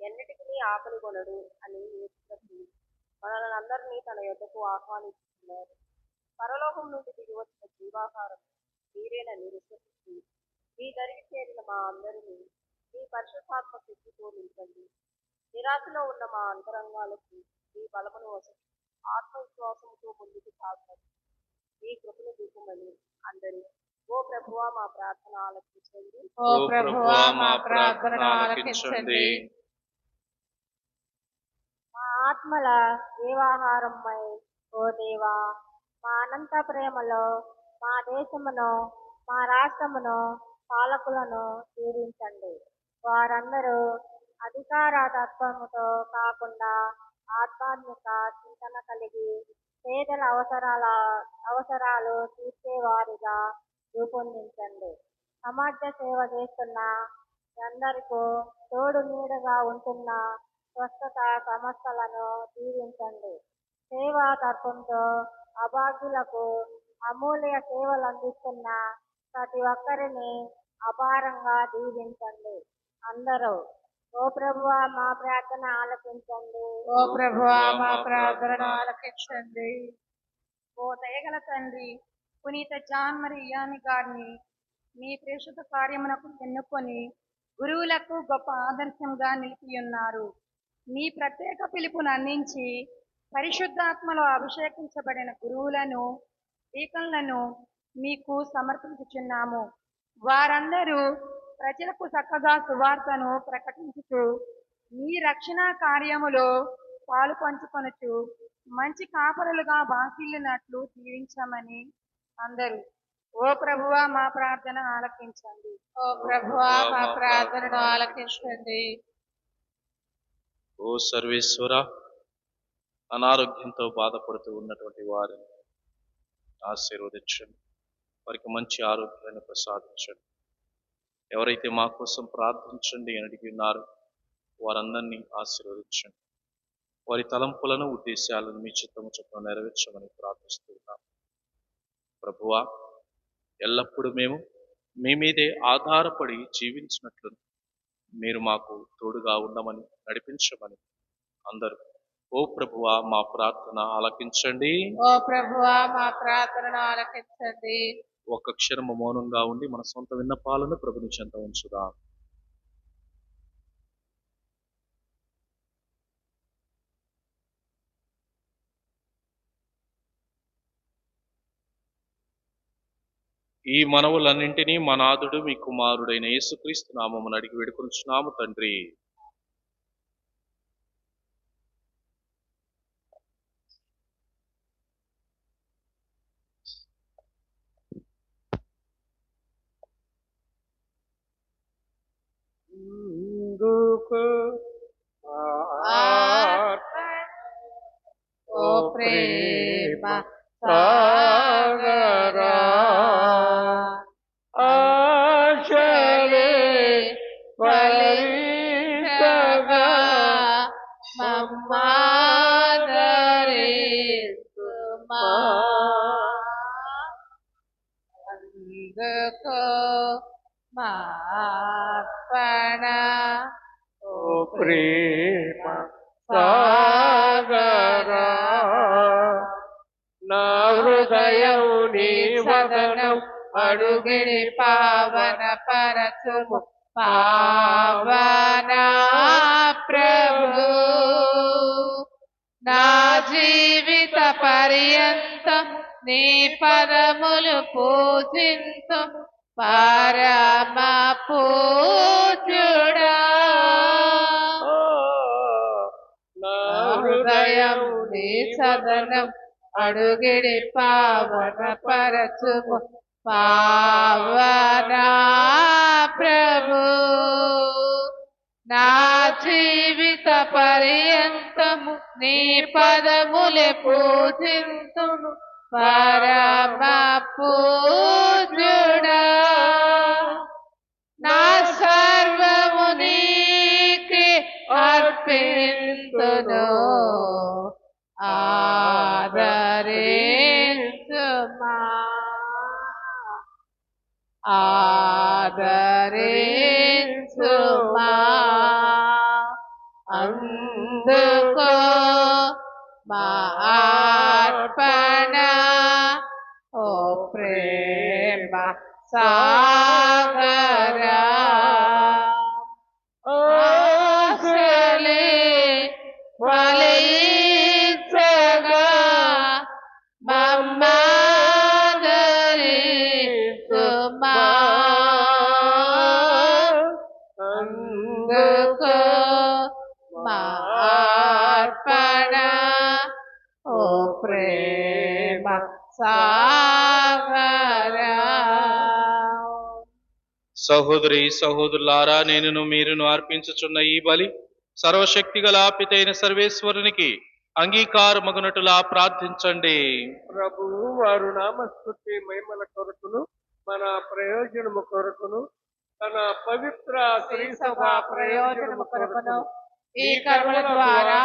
ఎన్నిటికీ ఆకలి కొనడు అని యేసు మనల్ని అందరినీ తన యొద్దకు ఆహ్వానిస్తున్నారు. పరలోకం నుండి దిగి వచ్చిన జీవాహారం మీరేనని విశ్వసిస్తూ మీ దరికి చేరిన మా అందరినీ మీ పరిశుద్ధాత్మ శక్తితో నింపండి. నిరాశలో ఉన్న మా అంతరంగాలకు మీ బలమును వసతి ఆత్మవిశ్వాసంతో ముందుకు సాగండి. మీ కృపను చూపమని అందరూ ఓ ప్రభువా మా ప్రార్థన ఆలకించండి. ఓ ప్రభువా మా ప్రార్థన ఆలకించండి. మా ఆత్మల జీవాహారమై ఓ దేవా, మా అనంత ప్రేమలో మా దేశమును, మా రాష్ట్రమును, పాలకులను దీవించండి. వారందరూ అధికారతత్వముతో కాకుండా ఆధ్యాత్మిక చింతన కలిగి పేదల అవసరాలు తీర్చేవారిగా రూపొందించండి. సమాజ సేవ చేస్తున్న అందరికీ తోడు నీడగా ఉంటున్న స్వస్థత సంస్థలను దీవించండి. సేవా తత్వంతో అభాగ్యులకు అమూల్య సేవలు అందిస్తున్న ప్రతి ఒక్కరిని అపారంగా దీవించండి. అందరూ ఓ ప్రభువా మా ప్రార్థన ఆలకించండి. ఓ ప్రభువా మా ప్రార్థన ఆలకించండి. ఓ దయగల తండ్రి, పునీత జాన్ మరి ఇయాని గారిని మీ ప్రేషిత కార్యమునకు ఎన్నుకొని గురువులకు గొప్ప ఆదర్శంగా నిలిపి ఉన్నారు. మీ ప్రత్యేక పిలుపును అందించి పరిశుద్ధాత్మలో అభిషేకించబడిన గురువులను, డీకన్లను మీకు సమర్పించుచున్నాము. వారందరూ ప్రజలకు చక్కగా సువార్తను ప్రకటించుతూ మీ రక్షణ కార్యములో పాలు పంచుకొనుచు మంచి కాపరులుగా బాసిల్లినట్లు దీవించమని అందరూ ఓ ప్రభువా మా ప్రార్థన ఆలకించండి. ఓ ప్రభువా మా ప్రార్థనను ఆలకించండి. ఓ సర్వేశ్వర, అనారోగ్యంతో బాధపడుతూ ఉన్నటువంటి వారిని ఆశీర్వదించండి. వారికి మంచి ఆరోగ్యాన్ని ప్రసాదించండి. ఎవరైతే మా కోసం ప్రార్థించండి అని అడిగి ఉన్నారో వారందరినీ ఆశీర్వదించండి. వారి తలంపులను ఉద్దేశాలను మీ చిత్తము చొప్పున నెరవేర్చమని ప్రార్థిస్తున్నాం. ప్రభువా, ఎల్లప్పుడూ మేము మీ మీదే ఆధారపడి జీవించినట్లు మీరు మాకు తోడుగా ఉండమని నడిపించమని అందరూ ఓ ప్రభువా మా ప్రార్థన ఆలకించండి. ఓ ప్రభువా మా ప్రార్థనను ఆలకించండి. ఒక్క క్షణము మౌనంగా ఉండి మన సొంత విన్నపాలను ప్రభుని చెంత ఉంచుదాం. ఈ మనవులన్నింటినీ మా నాథుడు మీ కుమారుడైన యేసుక్రీస్తు నామమున అడిగి వేడుకొనుచున్నాము తండ్రి. ఇందుకు ఓ ప్రేమ సాగరా ఆశలే ఫలించగా మమ్మాదరిస్తుమా. అందుకో మా అర్పణ ఓ ప్రేమ సాగరా నా హృదయం నీ వదనం అడుగిడి పావన పరచుము పావన ప్రభు. నా జీవిత పర్యంతం నీ పదములు పూజింతు పరమ పూజ్యుడా. నా హృదయం నీ సదనం అడుగిడి పావన పరచుము పావన ప్రభు. నా జీవిత పర్యంతము నీ పదములే పూజింతును పరమ పూజ్యుడా. నా సర్వము నీకే అర్పింతును ఆదరించుమా. ఆదరించుమా. అందుకో మా అర్పణ ఓ ప్రేమ సాగరా. ఆశలే ఫలించగా మమ్మాదరిస్తుమా. అందుకో మా అర్పణ ఓ ప్రేమ సాగరా. సహోదరి సహోదరులారా, నేనును మీరును అర్పించుచున్న ఈ బలి సర్వశక్తి గల పితైన సర్వేశ్వరునికి అంగీకారమగునట్టులా ప్రార్థించండి. ప్రభువు వారు నామస్తుతి మహిమల కొరకును మన ప్రయోజనము కొరకును తన పవిత్ర శ్రీ సభ ప్రయోజనము కొరకును ఈ కరుణ ద్వారా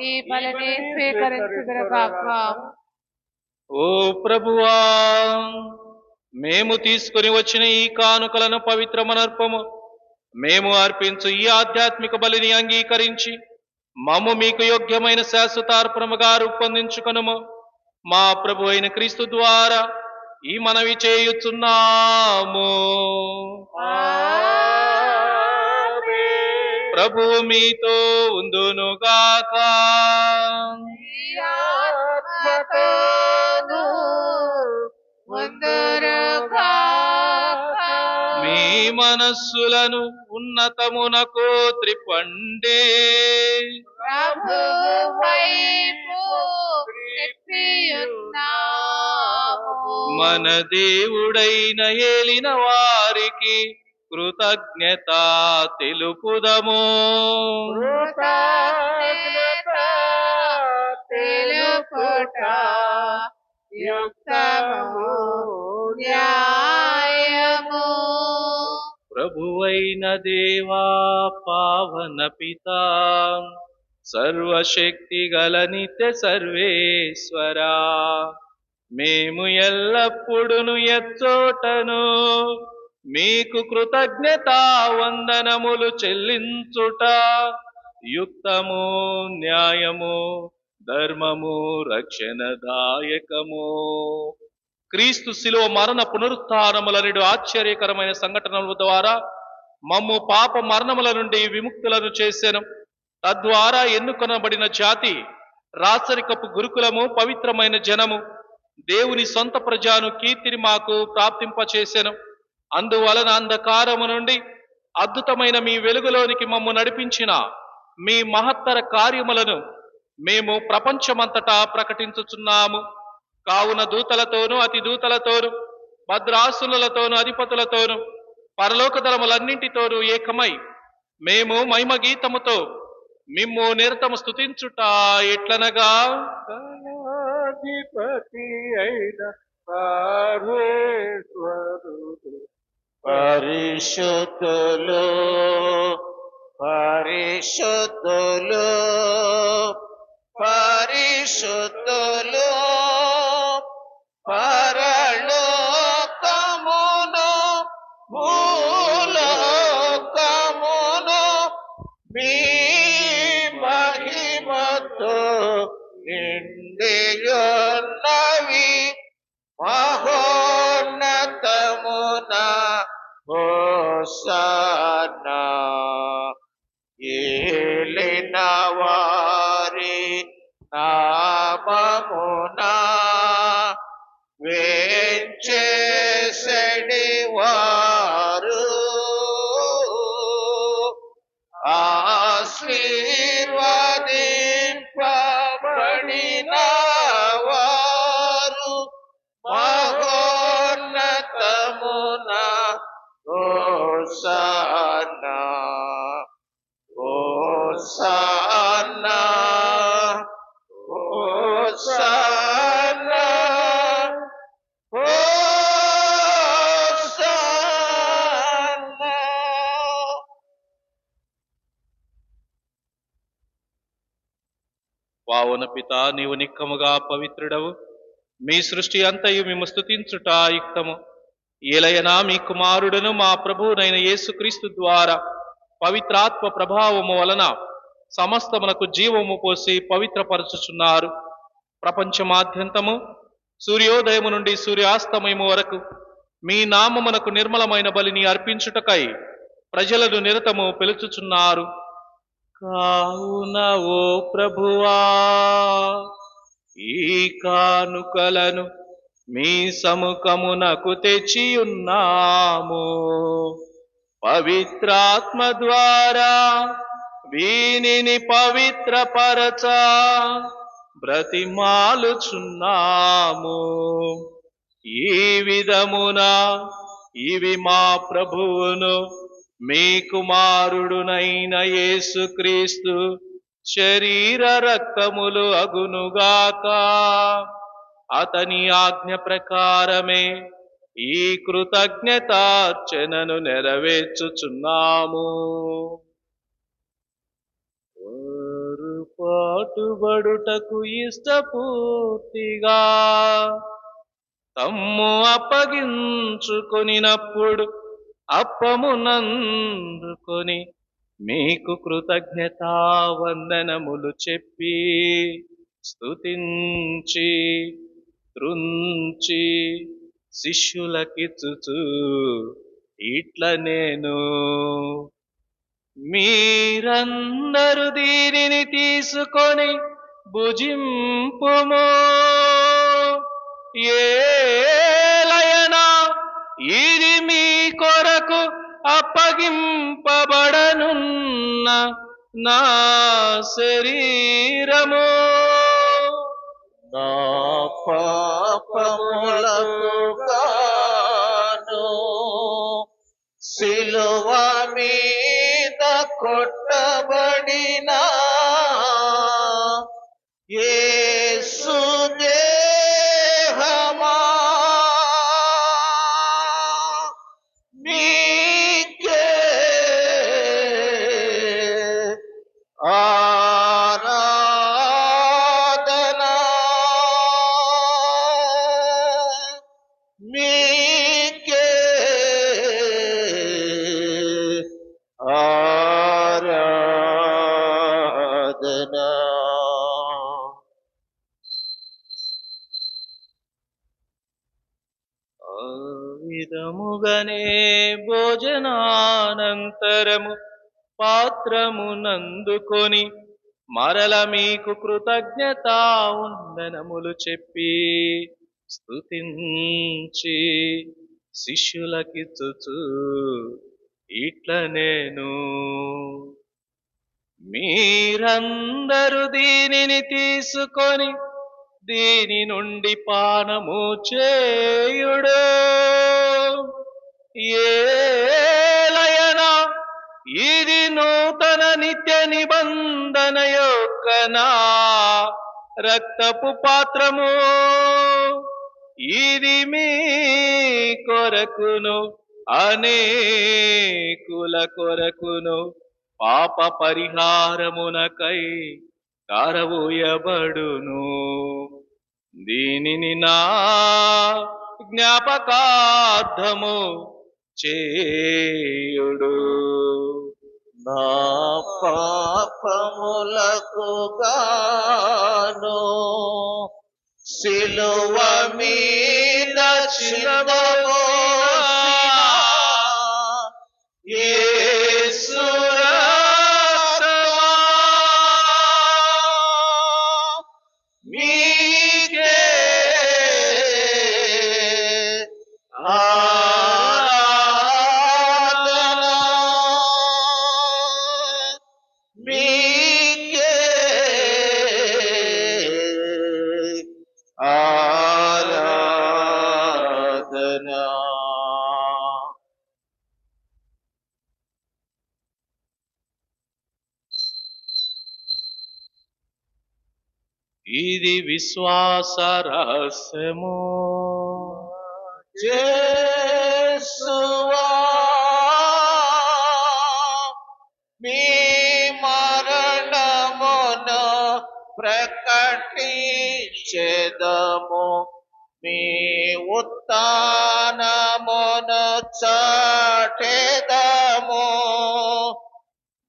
ఈ బలిని స్వీకరించుదురుగాక. ఓ ప్రభువా, మేము తీసుకుని వచ్చిన ఈ కానుకలను పవిత్రమనర్పము మేము అర్పించు ఈ ఆధ్యాత్మిక బలిని అంగీకరించి మమ్ము మీకు యోగ్యమైన శాశ్వతార్పణముగా రూపొందించుకొనుము. మా ప్రభు అయిన క్రీస్తు ద్వారా ఈ మనవి చేయుచున్నాము. ప్రభువు మీతో ఉందునుగాక. మీ మనస్సులను ఉన్నతమునకు త్రిప్పండి. ప్రభు వైపు త్రిప్పియున్నాము. మన దేవుడైన ఏలిన వారికి కృతజ్ఞత తెలుపుదము. కృతజ్ఞత తెలుపుట యుక్తము న్యాయము. ప్రభువైన దేవా, పావన పితా, సర్వశక్తి గల నిత్య సర్వేశ్వరా, మేము ఎల్లప్పుడును ఎచ్చోటను మీకు కృతజ్ఞతా వందనములు చెల్లించుట యుక్తము, న్యాయము, ధర్మము, రక్షణదాయకము. క్రీస్తు శిలువ మరణ పునరుత్థానముల రెండు ఆశ్చర్యకరమైన సంఘటనల ద్వారా మమ్ము పాప మరణముల నుండి విముక్తులను చేసెను. తద్వారా ఎన్నుకొనబడిన జాతి, రాచరికపు గురుకులము, పవిత్రమైన జనము, దేవుని సొంత ప్రజాను కీర్తిని మాకు ప్రాప్తింపచేసెను. అందువలన అంధకారము నుండి అద్భుతమైన మీ వెలుగులోనికి మమ్ము నడిపించిన మీ మహత్తర కార్యములను మేము ప్రపంచమంతటా ప్రకటించుచున్నాము. కావున దూతలతోనూ అతి దూతలతోనూ భద్రాసులతోనూ అధిపతులతోనూ పరలోక దళములన్నింటితోనూ ఏకమై మేము మహిమ గీతముతో మిమ్ము నిరతము స్తుతించుట ఎట్లనగా, అధిపతి అయిన సర్వేశ్వరుడు పరిశుద్ధులు పరిశుద్ధులు పరిశుద్ధులు, పరలోకమును భూలోకమును మీ మహిమతో నిండియున్నవి. మహోన్నతమున హోసన్నా, ఏలిన వారి నామమున వేంచేసడి వారు ఆశీర్వదింపబడిన వారు. మహోన్నతమున హోసన్నా, హోసన్నా, హోసన్నా, హోసన్నా. పావన పిత, నీవు నిక్కముగా పవిత్రుడవు. మీ సృష్టి అంతయు మేము స్తుతించుట యుక్తము. ఏలయనా మీ కుమారుడును మా ప్రభువునైన యేసుక్రీస్తు ద్వారా పవిత్రాత్మ ప్రభావము వలన సమస్తమునకు జీవము పోసి పవిత్రపరచుచున్నారు. ప్రపంచమాద్యంతము సూర్యోదయము నుండి సూర్యాస్తమయము వరకు మీ నామమునకు నిర్మలమైన బలిని అర్పించుటకై ప్రజలను నిరతము పిలుచుచున్నారు. కావున ఓ ప్రభువా, ఈ కానుకలను మీ సముఖమునకు తెచ్చియున్నాము. పవిత్రాత్మ ద్వారా వీనిని పవిత్రపరచ బ్రతిమాలుచున్నాము. ఈ విధమున ఇవి మా ప్రభువును మీ కుమారుడునైన యేసుక్రీస్తు శరీర రక్తములు అగునుగాక. అతని ఆజ్ఞ ప్రకారమే ఈ కృతజ్ఞతార్చనను నెరవేర్చుచున్నాము. వారు పాటుబడుటకు ఇష్టపూర్తిగా తమ్ము అప్పగించుకొనినప్పుడు అప్పమునందుకొని మీకు కృతజ్ఞతా వందనములు చెప్పి స్తుతించి త్రుంచి శిష్యులకిచ్చుచు ఇట్ల నేను, మీరందరూ దీనిని తీసుకొని భుజింపుము. ఏలయనా ఇది మీ కొరకు అప్పగింపబడనున్న నా శరీరము. నా పాపములకు గాను సిలువ మీద కొట్టబడిన యేసు దేహమా, నీకే ఆరాధన విధముగనే భోజనానంతరము పాత్రమునందుకొని మరల మీకు కృతజ్ఞతా వందనములు చెప్పి స్తుతించి శిష్యులకిచ్చుచు ఇట్ల నేను మీరందరూ దీనిని తీసుకొని దీని నుండి పానము చేయుడు. ఏలయనా ఇది నూతన నిత్య నిబంధన యొక్క నా రక్తపు పాత్రము. ఇది మీ కొరకును అనేకుల కొరకును పాప పరిహారమునకై కారవోయబడును. దీనిని నా జ్ఞాపకార్థము చేయుడు. నా పాపములకు గాను సిలువ మీద చిన్నబోసిన యేసు రక్తమా, మీకే ఆరాధన, మీకే ఆరాధన. ఇది విశ్వాస రహస్యము. యేసువా, మీ మరణమును ప్రకటించెదము, మీ ఉత్థానమును చాటెదము.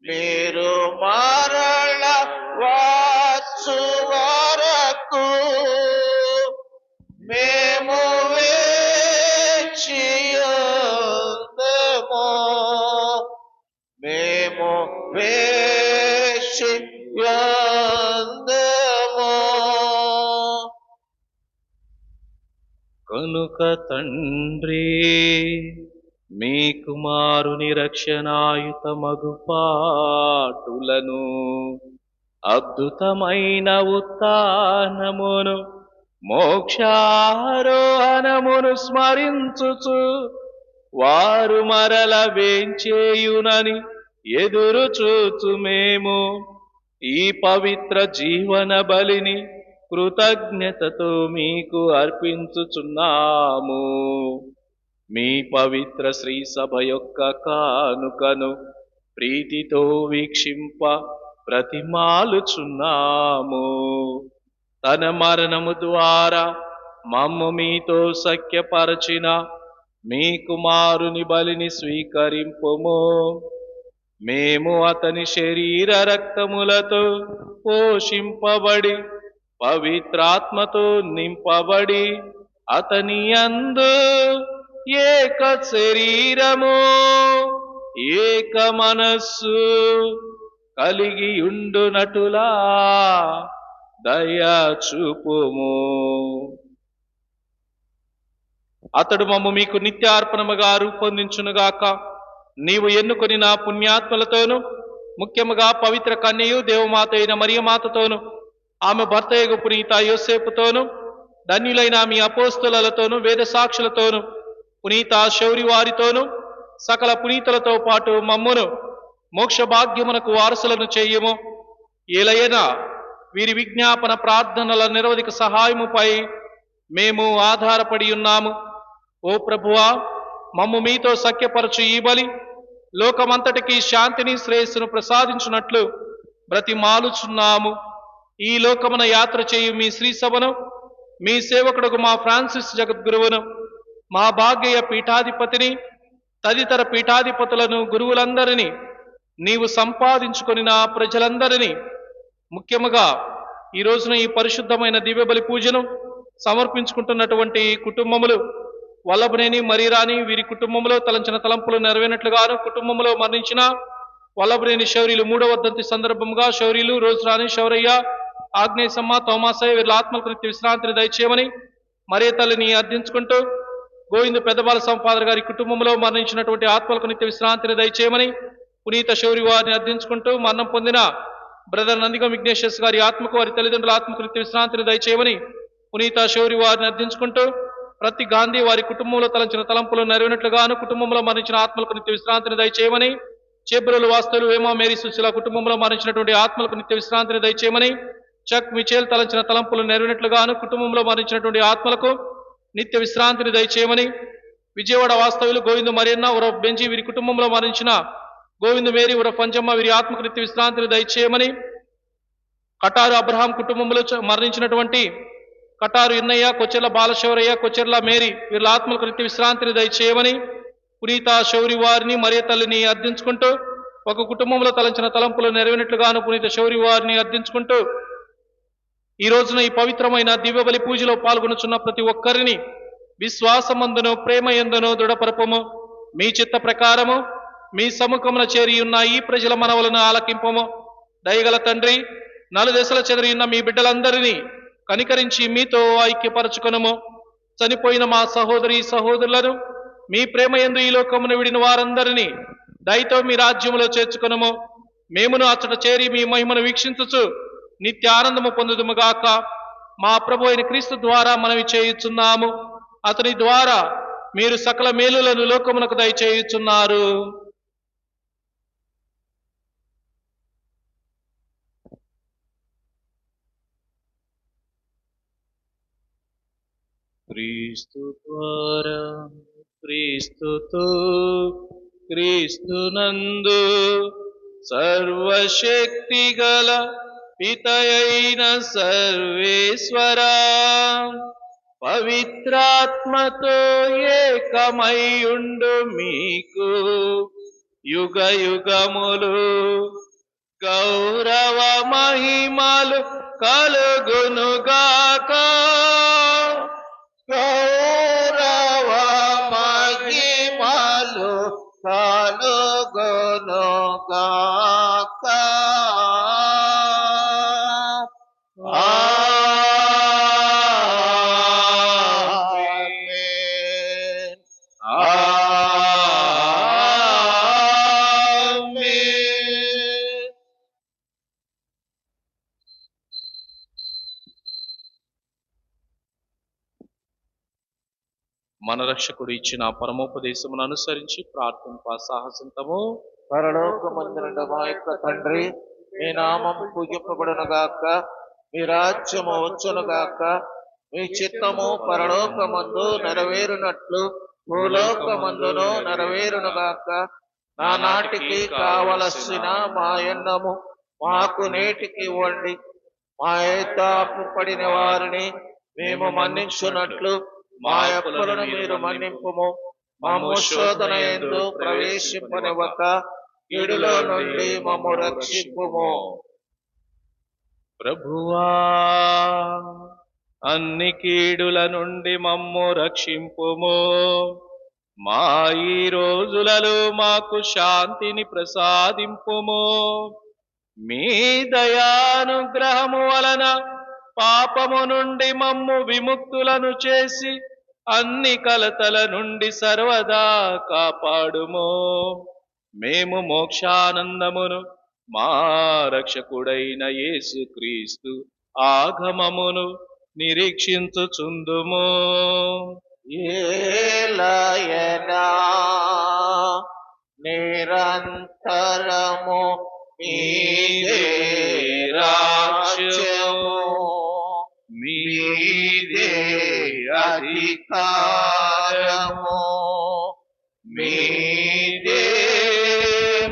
మీరు మరల వచ్చు వరకు మేము వేచియుందుము, మేము వేచియుందుము. కనుక తండ్రి, మీ కుమారుని రక్షణాయుతమగు పాటులను అద్భుతమైన ఉత్థానమును మోక్షారోహణమును స్మరించుచు వారు మరల వేంచేయునని ఎదురు చూచు మేము ఈ పవిత్ర జీవన బలిని కృతజ్ఞతతో మీకు అర్పించుచున్నాము. మీ పవిత్ర శ్రీ సభ యొక్క కానుకను ప్రీతితో వీక్షింప ప్రతిమాలుచున్నాము. తన మరణము ద్వారా మమ్ము మీతో సఖ్యపరచిన మీ కుమారుని బలిని స్వీకరింపుము. మేము అతని శరీర రక్తములతో పోషింపబడి పవిత్రాత్మతో నింపబడి అతని యందు ఏక శరీరము ఏక మనస్సు కలిగి ఉండునటులా దయా చూపుము. అతడు మమ్ము మీకు నిత్యార్పణముగా రూపొందించునుగాక. నీవు ఎన్నుకొని నా పుణ్యాత్మలతోను ముఖ్యముగా పవిత్ర కన్యయు దేవమాత అయిన మరియమాతతోను ఆమె భర్తయగు పునీత యోసేపుతోను ధన్యులైన మీ అపోస్తలతోను వేద సాక్షులతోను పునీత శౌరి వారితోను సకల పునీతులతో పాటు మమ్మును మోక్ష భాగ్యమునకు వారసులను చెయ్యము. ఏలయన వీరి విజ్ఞాపన ప్రార్థనల నిరవధిక సహాయముపై మేము ఆధారపడి ఉన్నాము. ఓ ప్రభువా, మమ్ము మీతో సఖ్యపరచు ఈ బలి లోకమంతటికి శాంతిని శ్రేయస్సును ప్రసాదించున్నట్లు బ్రతిమాలుచున్నాము. ఈ లోకమున యాత్ర చేయు మీ శ్రీ సభను, మీ సేవకుడుకు మా ఫ్రాన్సిస్ జగద్గురువును, మా భాగ్య పీఠాధిపతిని, తదితర పీఠాధిపతులను, గురువులందరినీ, నీవు సంపాదించుకొని నా ప్రజలందరినీ, ముఖ్యముగా ఈ రోజున ఈ పరిశుద్ధమైన దివ్యబలి పూజను సమర్పించుకుంటున్నటువంటి కుటుంబములు వల్లభనేని మరీరాని వీరి కుటుంబంలో తలంచిన తలంపులు నెరవేరినట్లుగాను కుటుంబంలో మరణించిన వల్లభనేని శౌర్యులు 3వ వర్ధంతి సందర్భంగా శౌర్యులు రోజురాని శౌరయ్య ఆగ్నేయసమ్మ తోమాసయ్య వీళ్ళ ఆత్మలకు నిత్య విశ్రాంతిని దయచేయమని మరియ తల్లిని అర్థించుకుంటూ గోవింద పెద్దబాల సంపాదర్ గారి కుటుంబంలో మరణించినటువంటి ఆత్మలకు నిత్య విశ్రాంతిని దయచేయమని పునీత శౌరి వారిని అర్థించుకుంటూ మరణం పొందిన బ్రదర్ నందిగం విఘ్నేశ్వర్ గారి ఆత్మకు వారి తల్లిదండ్రుల ఆత్మకు నిత్య విశ్రాంతిని దయచేయమని పునీత శౌరి వారిని అర్థించుకుంటూ ప్రతి గాంధీ వారి కుటుంబంలో తలంచిన తలంపులు నెరవేరినట్లుగాను కుటుంబంలో మరణించిన ఆత్మలకు నిత్య విశ్రాంతిని దయచేయమని చేబ్రోలు వాస్తవులు వేమా మేరీ సుశీల కుటుంబంలో మరణించినటువంటి ఆత్మలకు నిత్య విశ్రాంతిని దయచేయమని చక్ మిచేల్ తలంచిన తలంపులు నెరవేరినట్లుగాను కుటుంబంలో మరణించినటువంటి ఆత్మలకు నిత్య విశ్రాంతిని దయచేయమని విజయవాడ వాస్తవులు గోవింద మరియన్న ఉరఫ్ బెంజి వీరి కుటుంబంలో మరణించిన గోవింద మేరీ ఉరఫ్ పంచమ్మ వీరి ఆత్మకు నిత్య విశ్రాంతిని దయచేయమని కటారు అబ్రహాం కుటుంబంలో మరణించినటువంటి కటారు ఇన్నయ్య కొచ్చెర్ల బాలశౌరయ్య కొచ్చెర్ల మేరీ వీళ్ళ ఆత్మలకు నిత్య విశ్రాంతిని దయచేయమని పునీత శౌరి వారిని మరియ తల్లిని అర్థించుకుంటూ ఒక కుటుంబంలో తలంచిన తలంపులు నెరవేరినట్లుగాను పునీత శౌరి వారిని అర్థించుకుంటూ ఈ రోజున ఈ పవిత్రమైన దివ్యబలి పూజలో పాల్గొనుచున్న ప్రతి ఒక్కరిని విశ్వాసమందును ప్రేమ యందును దృఢపరపము మీ చిత్త ప్రకారము మీ సముఖమున చేరి ఉన్న ఈ ప్రజల మనవలను ఆలకింపము దయగల తండ్రి నలుదెసల చెదరి ఉన్న మీ బిడ్డలందరినీ కనికరించి మీతో ఐక్యపరచుకొనుము చనిపోయిన మా సహోదరి సహోదరులను మీ ప్రేమ యందు ఈ లోకమును విడిన వారందరినీ దయతో మీ రాజ్యములో చేర్చుకొనుము మేమును అచ్చట చేరి మీ మహిమను వీక్షించుచు నిత్య ఆనందము పొందుదుముగాక మా ప్రభు అయిన క్రీస్తు ద్వారా మనవి చేయుచున్నాము అతని ద్వారా మీరు సకల మేలులను లోకమునకు దయచేయుచున్నారు. క్రీస్తు ద్వారా క్రీస్తుతో క్రీస్తునందు సర్వశక్తి గల పితయైన సర్వేశ్వరా పవిత్రాత్మతో ఏకమైయుండు మీకు యుగ యుగములు గౌరవ మహిమలు కలుగునుగాక. గౌరవ మహిమలు కలుగునుగాక. ఆమేన్. ఆమేన్. మన రక్షకుడు ఇచ్చిన పరమోపదేశమును అనుసరించి ప్రార్థింప సాహసింతము. పరలోకమందునున్న మా యొక్క తండ్రి, మీ నామం పూజింపబడునుగాక, మీ రాజ్యము వచ్చునుగాక, మీ చిత్తము పరలోకమందు నెరవేరునట్లు భూలోకమందును నెరవేరునుగాక. నానాటికి కావలసిన మా అన్నము మాకు నేటికి ఇవ్వండి. మా తాపు పడిన వారిని మేము మన్నించున్నట్లు మా అప్పులను మీరు మన్నింపుము. మమ్ము శోధన యందు ప్రవేశింపనివ్వక కీడులో నుండి మమ్ము రక్షింపుము. ప్రభువా అన్ని కీడుల నుండి మమ్ము రక్షింపుము. మా ఈ రోజులలో మాకు శాంతిని ప్రసాదింపుము. మీ దయానుగ్రహము వలన పాపము నుండి మమ్ము విముక్తులను చేసి అన్ని కలతల నుండి సర్వదా కాపాడుము. మేము మోక్షానందమును మా రక్షకుడైన యేసుక్రీస్తు ఆగమమును నిరీక్షించుచుందుము. ఏలయనా నిరంతరము మీదే రాజ్యము, మీదే అధికారము, మీదే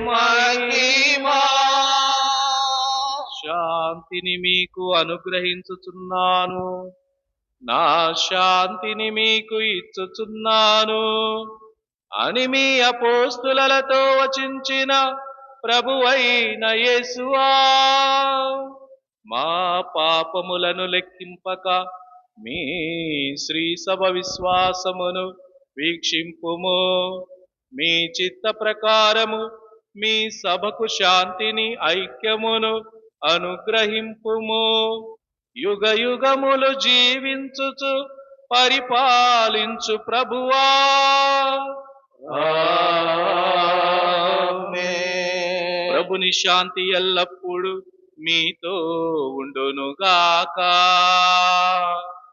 మహిమా. శాంతిని మీకు అనుగ్రహించుచున్నాను, నా శాంతిని మీకు ఇచ్చుచున్నాను అని మీ అపోస్తులతో వచించిన ప్రభువైన యేసువా, మా పాపములను లెక్కింపక మీ శ్రీ సభ విశ్వాసమును వీక్షింపుము. మీ చిత్త ప్రకారము మీ సభకు శాంతిని ఐక్యమును అనుగ్రహింపుము. యుగ యుగములు జీవించుచు పరిపాలించు ప్రభువా, ప్రభుని శాంతి ఎల్లప్పుడు మీతో ఉండునుగాక.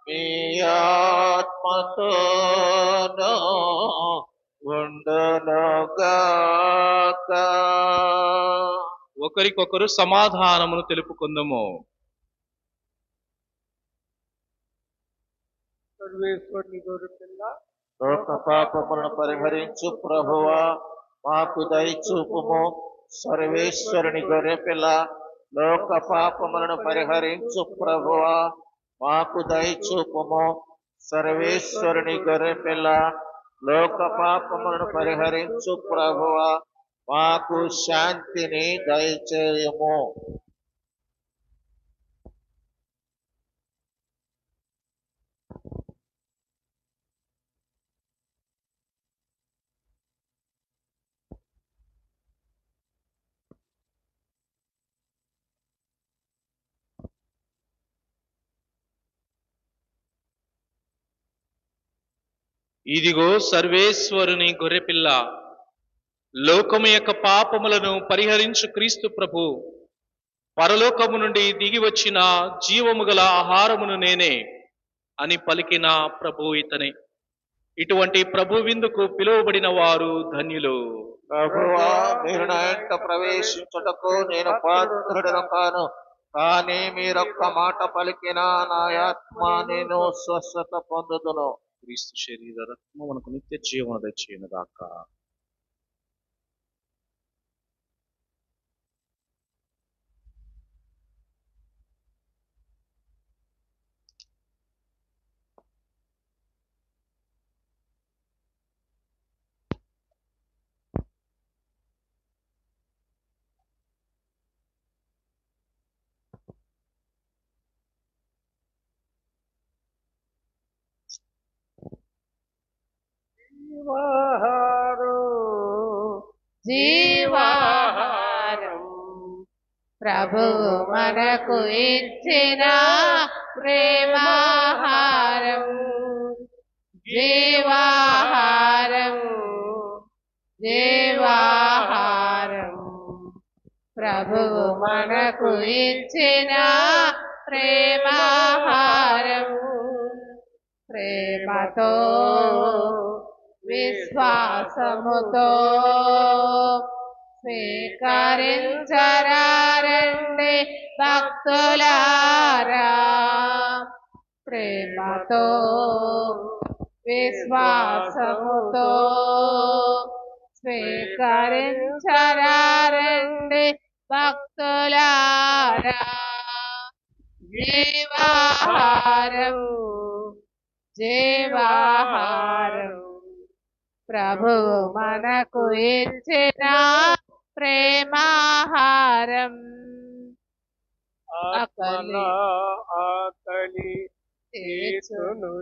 మీ ఆత్మతోనూ ఉండునుగాక. ఒకరికొకరు సమాధానమును తెలుపుకుందాము. సర్వేశ్వరుని గొర్రెపిల్ల, లోక పాపములను పరిహరించు ప్రభువా, మాకు దయచూపుము. సర్వేశ్వరుని గొర్రెపిల్ల, లోక పాపములను పరిహరించు ప్రభువా, మాకు దయచూపుము. సర్వేశ్వరుని గొర్రెపిల్ల, లోక పాపములను పరిహరించు ప్రభువా, మాకు శాంతిని దయచేయము. ఇదిగో సర్వేశ్వరుని గొర్రెపిల్ల, లోకము యొక్క పాపములను పరిహరించు క్రీస్తు ప్రభు. పరలోకము నుండి దిగి వచ్చిన జీవము గల ఆహారమును నేనే అని పలికిన ప్రభు ఇతనే. ఇటువంటి ప్రభు విందుకు పిలువబడిన వారు ధన్యులు. ప్రభువా, మీరు నా ఇంట ప్రవేశించుటకు నేను పాత్రుడను కాను, కానీ మీరొక్క మాట పలికిన నా ఆత్మ నేను స్వస్థత పొందుదును. క్రీస్తు శరీర రక్తము మనకు నిత్య జీవన దయచేయునుగాక. జీవాహారం ప్రభువు మనకు ఇచ్చిన ప్రేమాహారం. జీవాహారం, జీవాహారం ప్రభువు మనకు ఇచ్చిన ప్రేమాహారం. ప్రేమతో విశ్వాసముతో స్వీకరించరారండి భక్తులారా. ప్రేమతో విశ్వాసముతో స్వీకరించరారండి భక్తులారా. జీవాహారం, జీవాహారం ప్రభువు మనకు ఇచ్చిన ప్రేమాహారం. ఆత్మల ఆకలి తీర్చును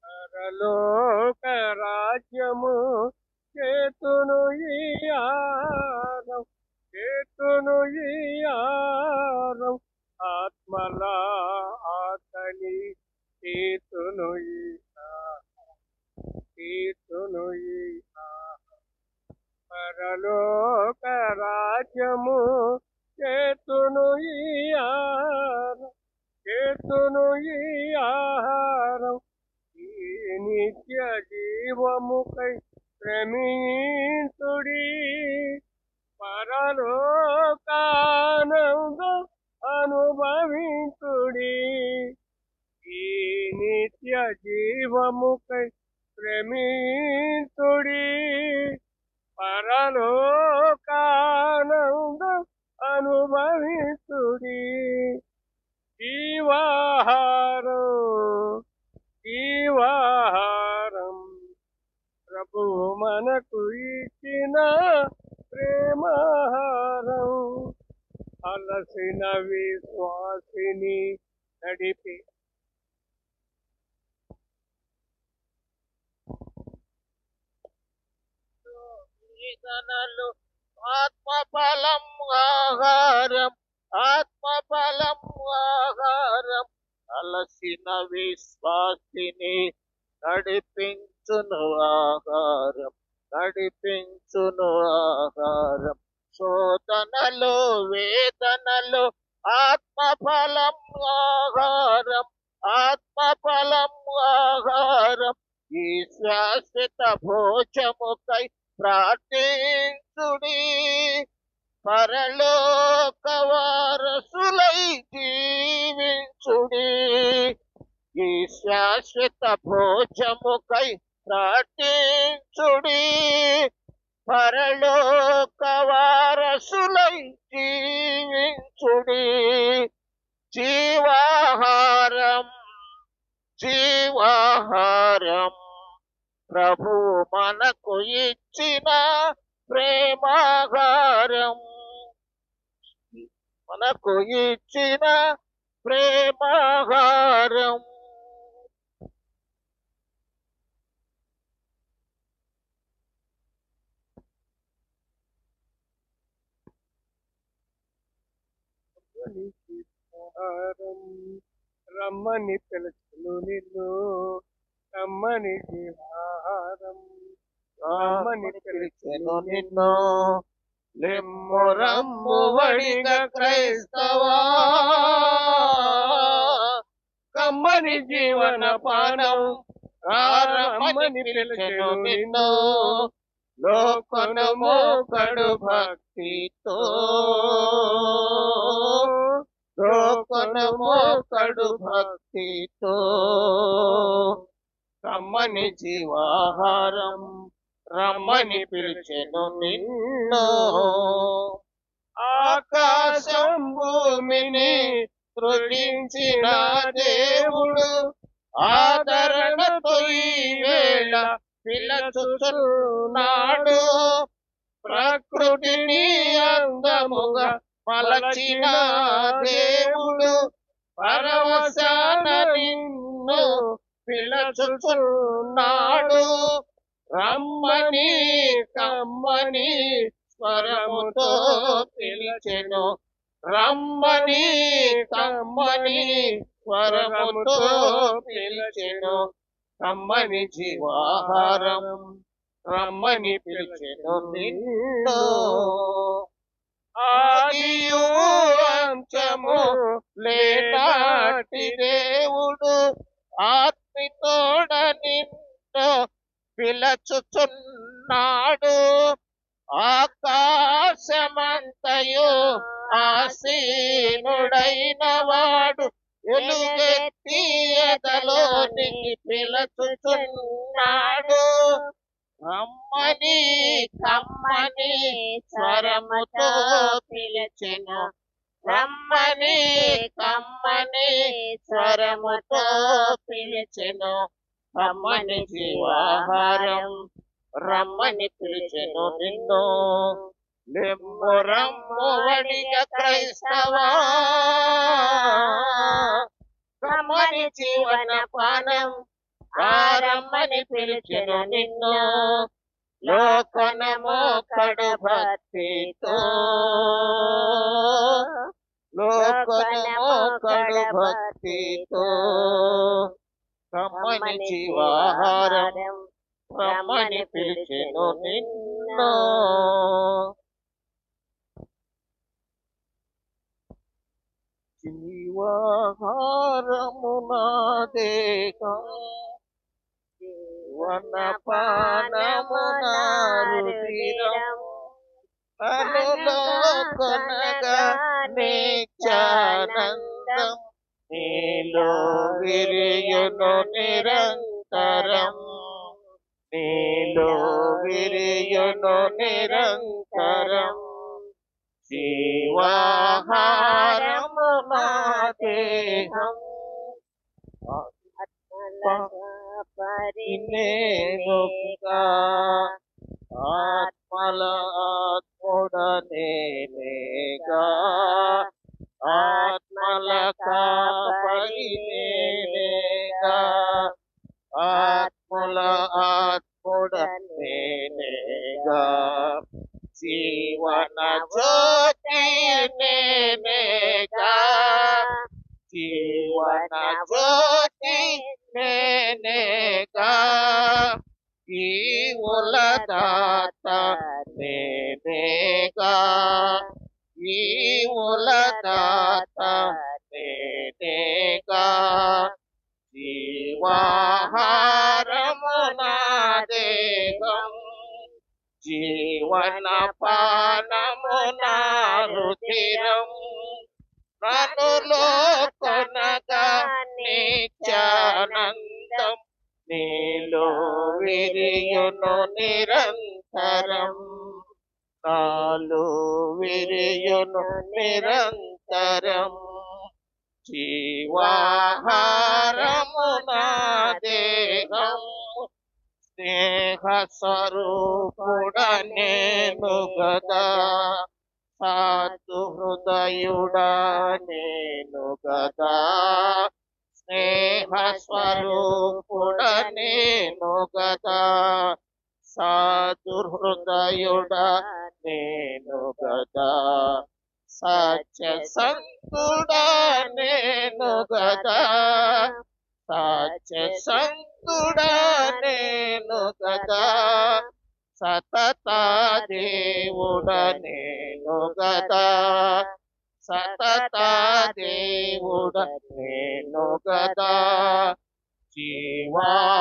పరలోక రాజ్యము చేతును ఈ ఆరం, చేతును ఈ ఆరం. ఆత్మల ఆకలి తీర్చును పరలోక రాజ్యము చేతును ఈ ఆరం, చేతును ఈ ఆహారం. ఈ నిత్య జీవముకై శ్రమించుడి, పరలోకానందం అనుభవించుడి. ఈ నిత్య జీవముకై శ్రమించుడి, పరలోకానందం అనుభవించుడి. జీవాహారం, జీవాహారం ప్రభువు మనకు ఇచ్చిన ప్రేమాహారం. అలసిన విశ్వాసిని నడిపి వేదనలు ఆత్మఫలం ఆహారం, ఆత్మఫలం ఆహారం, అలసిన విశ్వాసిని నడిపించును ఆహారం, నడిపించును ఆహారం. శోధనలు వేదనలు ఆత్మఫలం ఆహారం, ఆత్మఫలం ఆహారం. ఈ శాశ్వత భోజముకై ప్రార్థించుడి, పరలోక వారసులై జీవించుడి. ఈ శాశ్వత భోజముకై ప్రార్థించుడి, పరలోక వారసులై జీవించుడి. జీవాహారం, జీవాహారం, ప్రభు మనకు ఇచ్చిన ప్రేమాహారం, మనకు ఇచ్చిన ప్రేమాహారం. ఆహారం రమ్మని పిలుచును నిన్ను, రమ్మని జీవాహారం రమ్మని పిలిచెను నిన్ను. లెమ్ము రమ్ము వడిగ క్రైస్తవా, కమ్మని జీవన పానం రమ్మని పిలిచెను నిన్ను. లోకనము కడు భక్తితో, లోకనము కడు భక్తితో, కమ్మని జీవాహారం రమ్మని పిలిచెను నిన్ను. ఆకాశం భూమిని సృజించిన దేవుడు ఆదరణతో ఈ వేళ పిలుచుచున్నాడు. ప్రకృతిని అందముగా మలచిన దేవుడు పరవశాన నిన్ను పిలుచుచున్నాడు. రమ్మని కమ్మని స్వరముతో పిలిచెను, రమ్మని కమ్మని స్వరముతో పిలిచెను. కమ్మని జీవాహారం రమ్మని పిలిచెను నిన్ను. ఆదియు అంచము లేనాటి దేవుడు ఆత్మితోడ నిన్ను పిలుచుచున్నాడు. ఆకాశమంతయు ఆసీనుడైన వాడు ఎలుగెత్తి ఎదలోనికి పిలుచుచున్నాడు. రమ్మని కమ్మని స్వరముతో పిలిచెను, రమ్మని కమ్మని స్వరముతో పిలిచెను. రమ్మని జీవాహారం రమ్మని పిలిచెను నిన్ను. లెమ్ము రమ్ము వడిగ క్రైస్తవా, రమ్మని జీవన పానం రమ్మని పిలిచెను నిన్ను. లోకనము కడు భక్తితో, లోకనము కడు భక్తితో, రమ్మని జీవాహారం రమ్మని పిలిచెను నిన్ను. జీవాహారము నా దేహం, వనపానము నా రుధిరం, అలలో కొనగా నిత్యానందం, నీలో విరియును నిరంతరం, నీలో విరియును నిరంతరం. జీవాహారము నా దేహం, పరినేనుగా ఆత్మల ఆత్ముడనేగా, ఆత్మల కాపరి నేనేగా జీవన జ్యోతి నేనేగా ఈవుల దాత నేనేగా ఈవుల దాత నేనేగా జీవాహారము నా దేహం జీవన పానము నా రుధిరం నన్నులో కొనగా నిత్యానందం నీలో విరియును నిరంతరం నాలో విరియును నిరంతరం జీవాహారము నా దేహం స్నేహ స్వరూపుడ నేను గదా సాధు హృదయుడా నేను గదా స్నేహ స్వరూపుడ నేను గదా సాధు హృదయుడా నేను గదా సత్య సంతుడా నేను గదా సత్య సంతుడా నేను గదా సతత దేవుడ నేను గదా సతత దేవుడ నేను గదా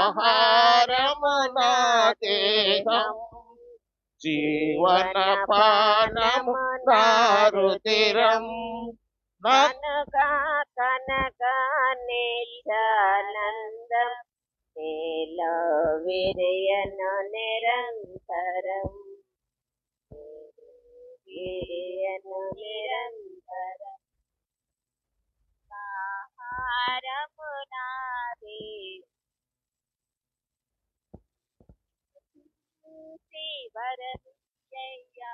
జీవాహారము నా దేహం జీవన పానము నా రుధిరం కనగా కనగా నిత్యానందం నీలో విరియను నిరంతరం విరియను నిరంతరం ఆహారము నాది వరదయ్యా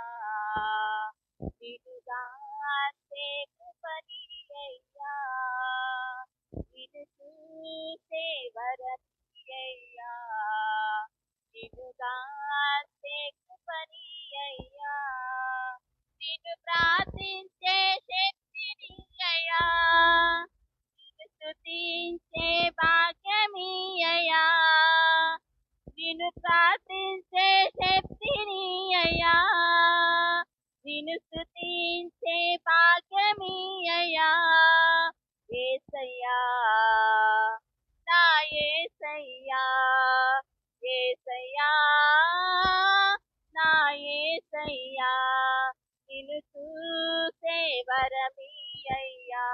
విడుగాసే కృపణీయయ్యా విడు చూసే వరదయ్యా విడుగాసే కృపణీయయ్యా విడు ప్రార్థించే శక్తినియ్యయ్యా విడు స్తుతించే భాగ్యమీయయ్యా విను ప్రార్థించే శక్తినియ్యయ్యా విను స్తుతించే భాగ్యమీయయ్యా యేసయ్యా నా యేసయ్యా యేసయ్యా నా యేసయ్యా నిన్ను చూసే వరమీయయ్యా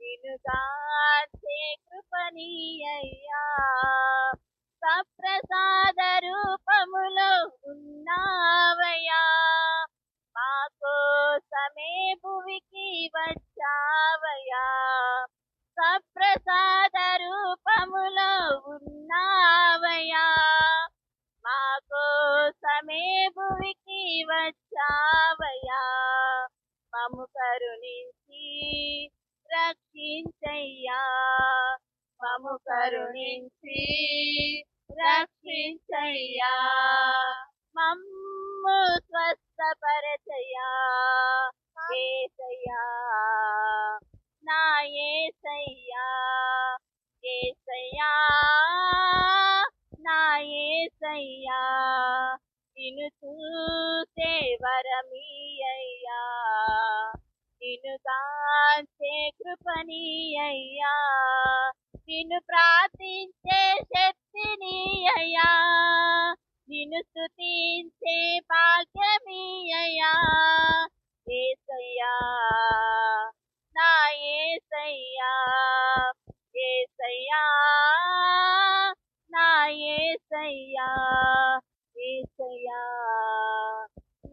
నిన్నుగాచే కృపణీయయ్యా సప్రసాద రూపములో ఉన్నావయ్యా మా కోసమే భువికి వచ్చావయ్యా సప్రసాద రూపములో ఉన్నావయ్యా మా కోసమే భువికి వచ్చావయ్యా మమ్ము కరుణించి రక్షించయ్యా మమ్ము కరుణించి రక్షించయ్యా మమ్ము స్వస్థపరచయ్యా యేసయ్యా నా యేసయ్యా యేసయ్యా నా యేసయ్యా నిన్ను చూసే వరమీయయ్యా నిన్నుగాచే కృపణీయయ్యా నిన్ను ప్రార్థించే శక్తినియ్యయ్యా నిన్ను స్తుతించే భాగ్యమీయయ్యా యేసయ్యా నా యేసయ్యా యేసయ్యా నా యేసయ్యా యేసయ్యా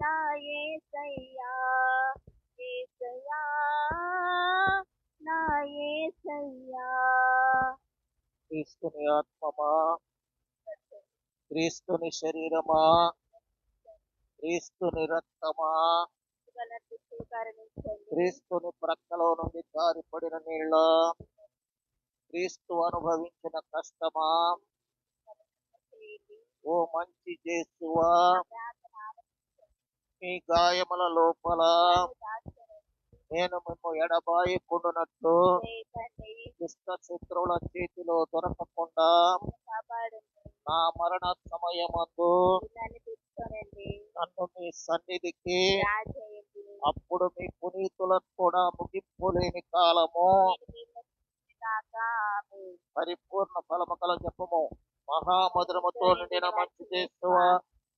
నా యేసయ్యా యేసయ్యా నా యేసయ్యా క్రీస్తుని ఆత్మమా క్రీస్తుని శరీరమా క్రీస్తుని రక్తమా క్రీస్తుని ప్రక్కలో నుండి జారిపడిన నీళ్ళ క్రీస్తు అనుభవించిన కష్టమా ఓ మంచి యేసువా మీ గాయముల లోపల నేను మేము ఎడబాయకుండునట్లు చేయి తండ్రి. దుష్ట శత్రువుల చేతిలో దొరకకుండా కాపాడండి. నా మరణ సమయమందు నన్ను తీసుకొనండి. నన్ను మీ సన్నిధికి రాజేయండి. అప్పుడు మీ పునీతులకు కూడా ముగింపు లేని కాలము కాక ఆమేన్. పరిపూర్ణ ఫలము కల జపము. మహామధురముతో నిండిన మంచి చేస్తువా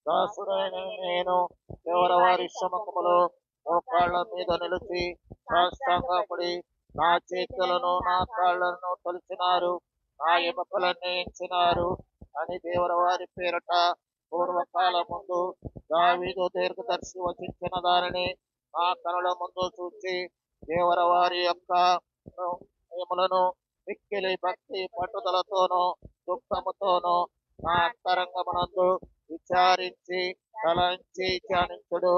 దాసుడైన నేను ఎవరవారి సముఖములో మోకాళ్ళ మీద నిలిచి సాష్టాంగపడి నా చేతులను నా కాళ్లను తొలిచినారు, నా ఎముకలన్నీ ఎంచినారు అని దేవరవారి పేరట పూర్వకాల ముందు దావీదు దీర్ఘదర్శి వచించిన దానిని నా కనుల ముందు చూచి దేవరవారి యొక్క నియములను మిక్కిలి భక్తి పట్టుదలతోనూ దుఃఖముతోనూ నా అంతరంగమునందు విచారించి తలంచి ధ్యానించుడు.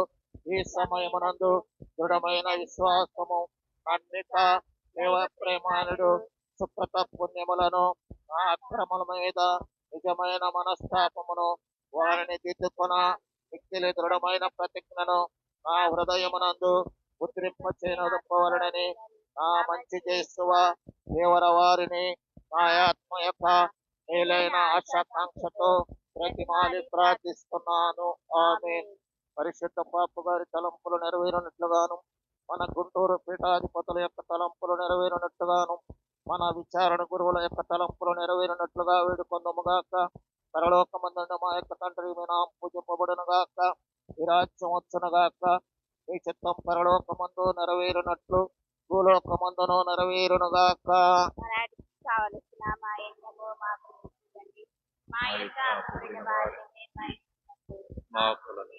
ఈ సమయమునందు దృఢమైన విశ్వాసము, నమ్మిక, దేవ ప్రేమానుడు, సుకృత పుణ్యములను, నా అక్రమల మీద నిజమైన మనస్తాపమును వారిని దిద్దుకొన మిక్కిలి దృఢమైన ప్రతిజ్ఞను నా హృదయమునందు ముద్రింపచేయనొప్పవలనని నా మంచి చేస్తువా దేవర వారిని నా ఆత్మ యొక్క మేలైన ఆశాకాంక్షతో ప్రతిమాలి ప్రార్థిస్తున్నాను. ఆమేన్. పరిశుద్ధ పాపు గారి తలంపులు నెరవేరినట్లుగాను, మన గుంటూరు పీఠాధిపతుల యొక్క తలంపులు నెరవేరినట్లుగాను, మన విచారణ గురువుల యొక్క తలంపులు నెరవేరినట్లుగా వేడుకొందుముగాక. పరలోకమందున్న మా యొక్క తండ్రి మీ నామము పూజింపబడునుగాక, మీ రాజ్యం వచ్చునుగాక, మీ చిత్తం పరలోకమందు నెరవేరినట్లు భూలోకమందును నెరవేరునుగాక. మనాటికి కావలసిన మా యజ్ఞము మాకు ఇవ్వండి. మా యొక్క అప్పుడైన వారిని మన్నించండి. మా అప్పులను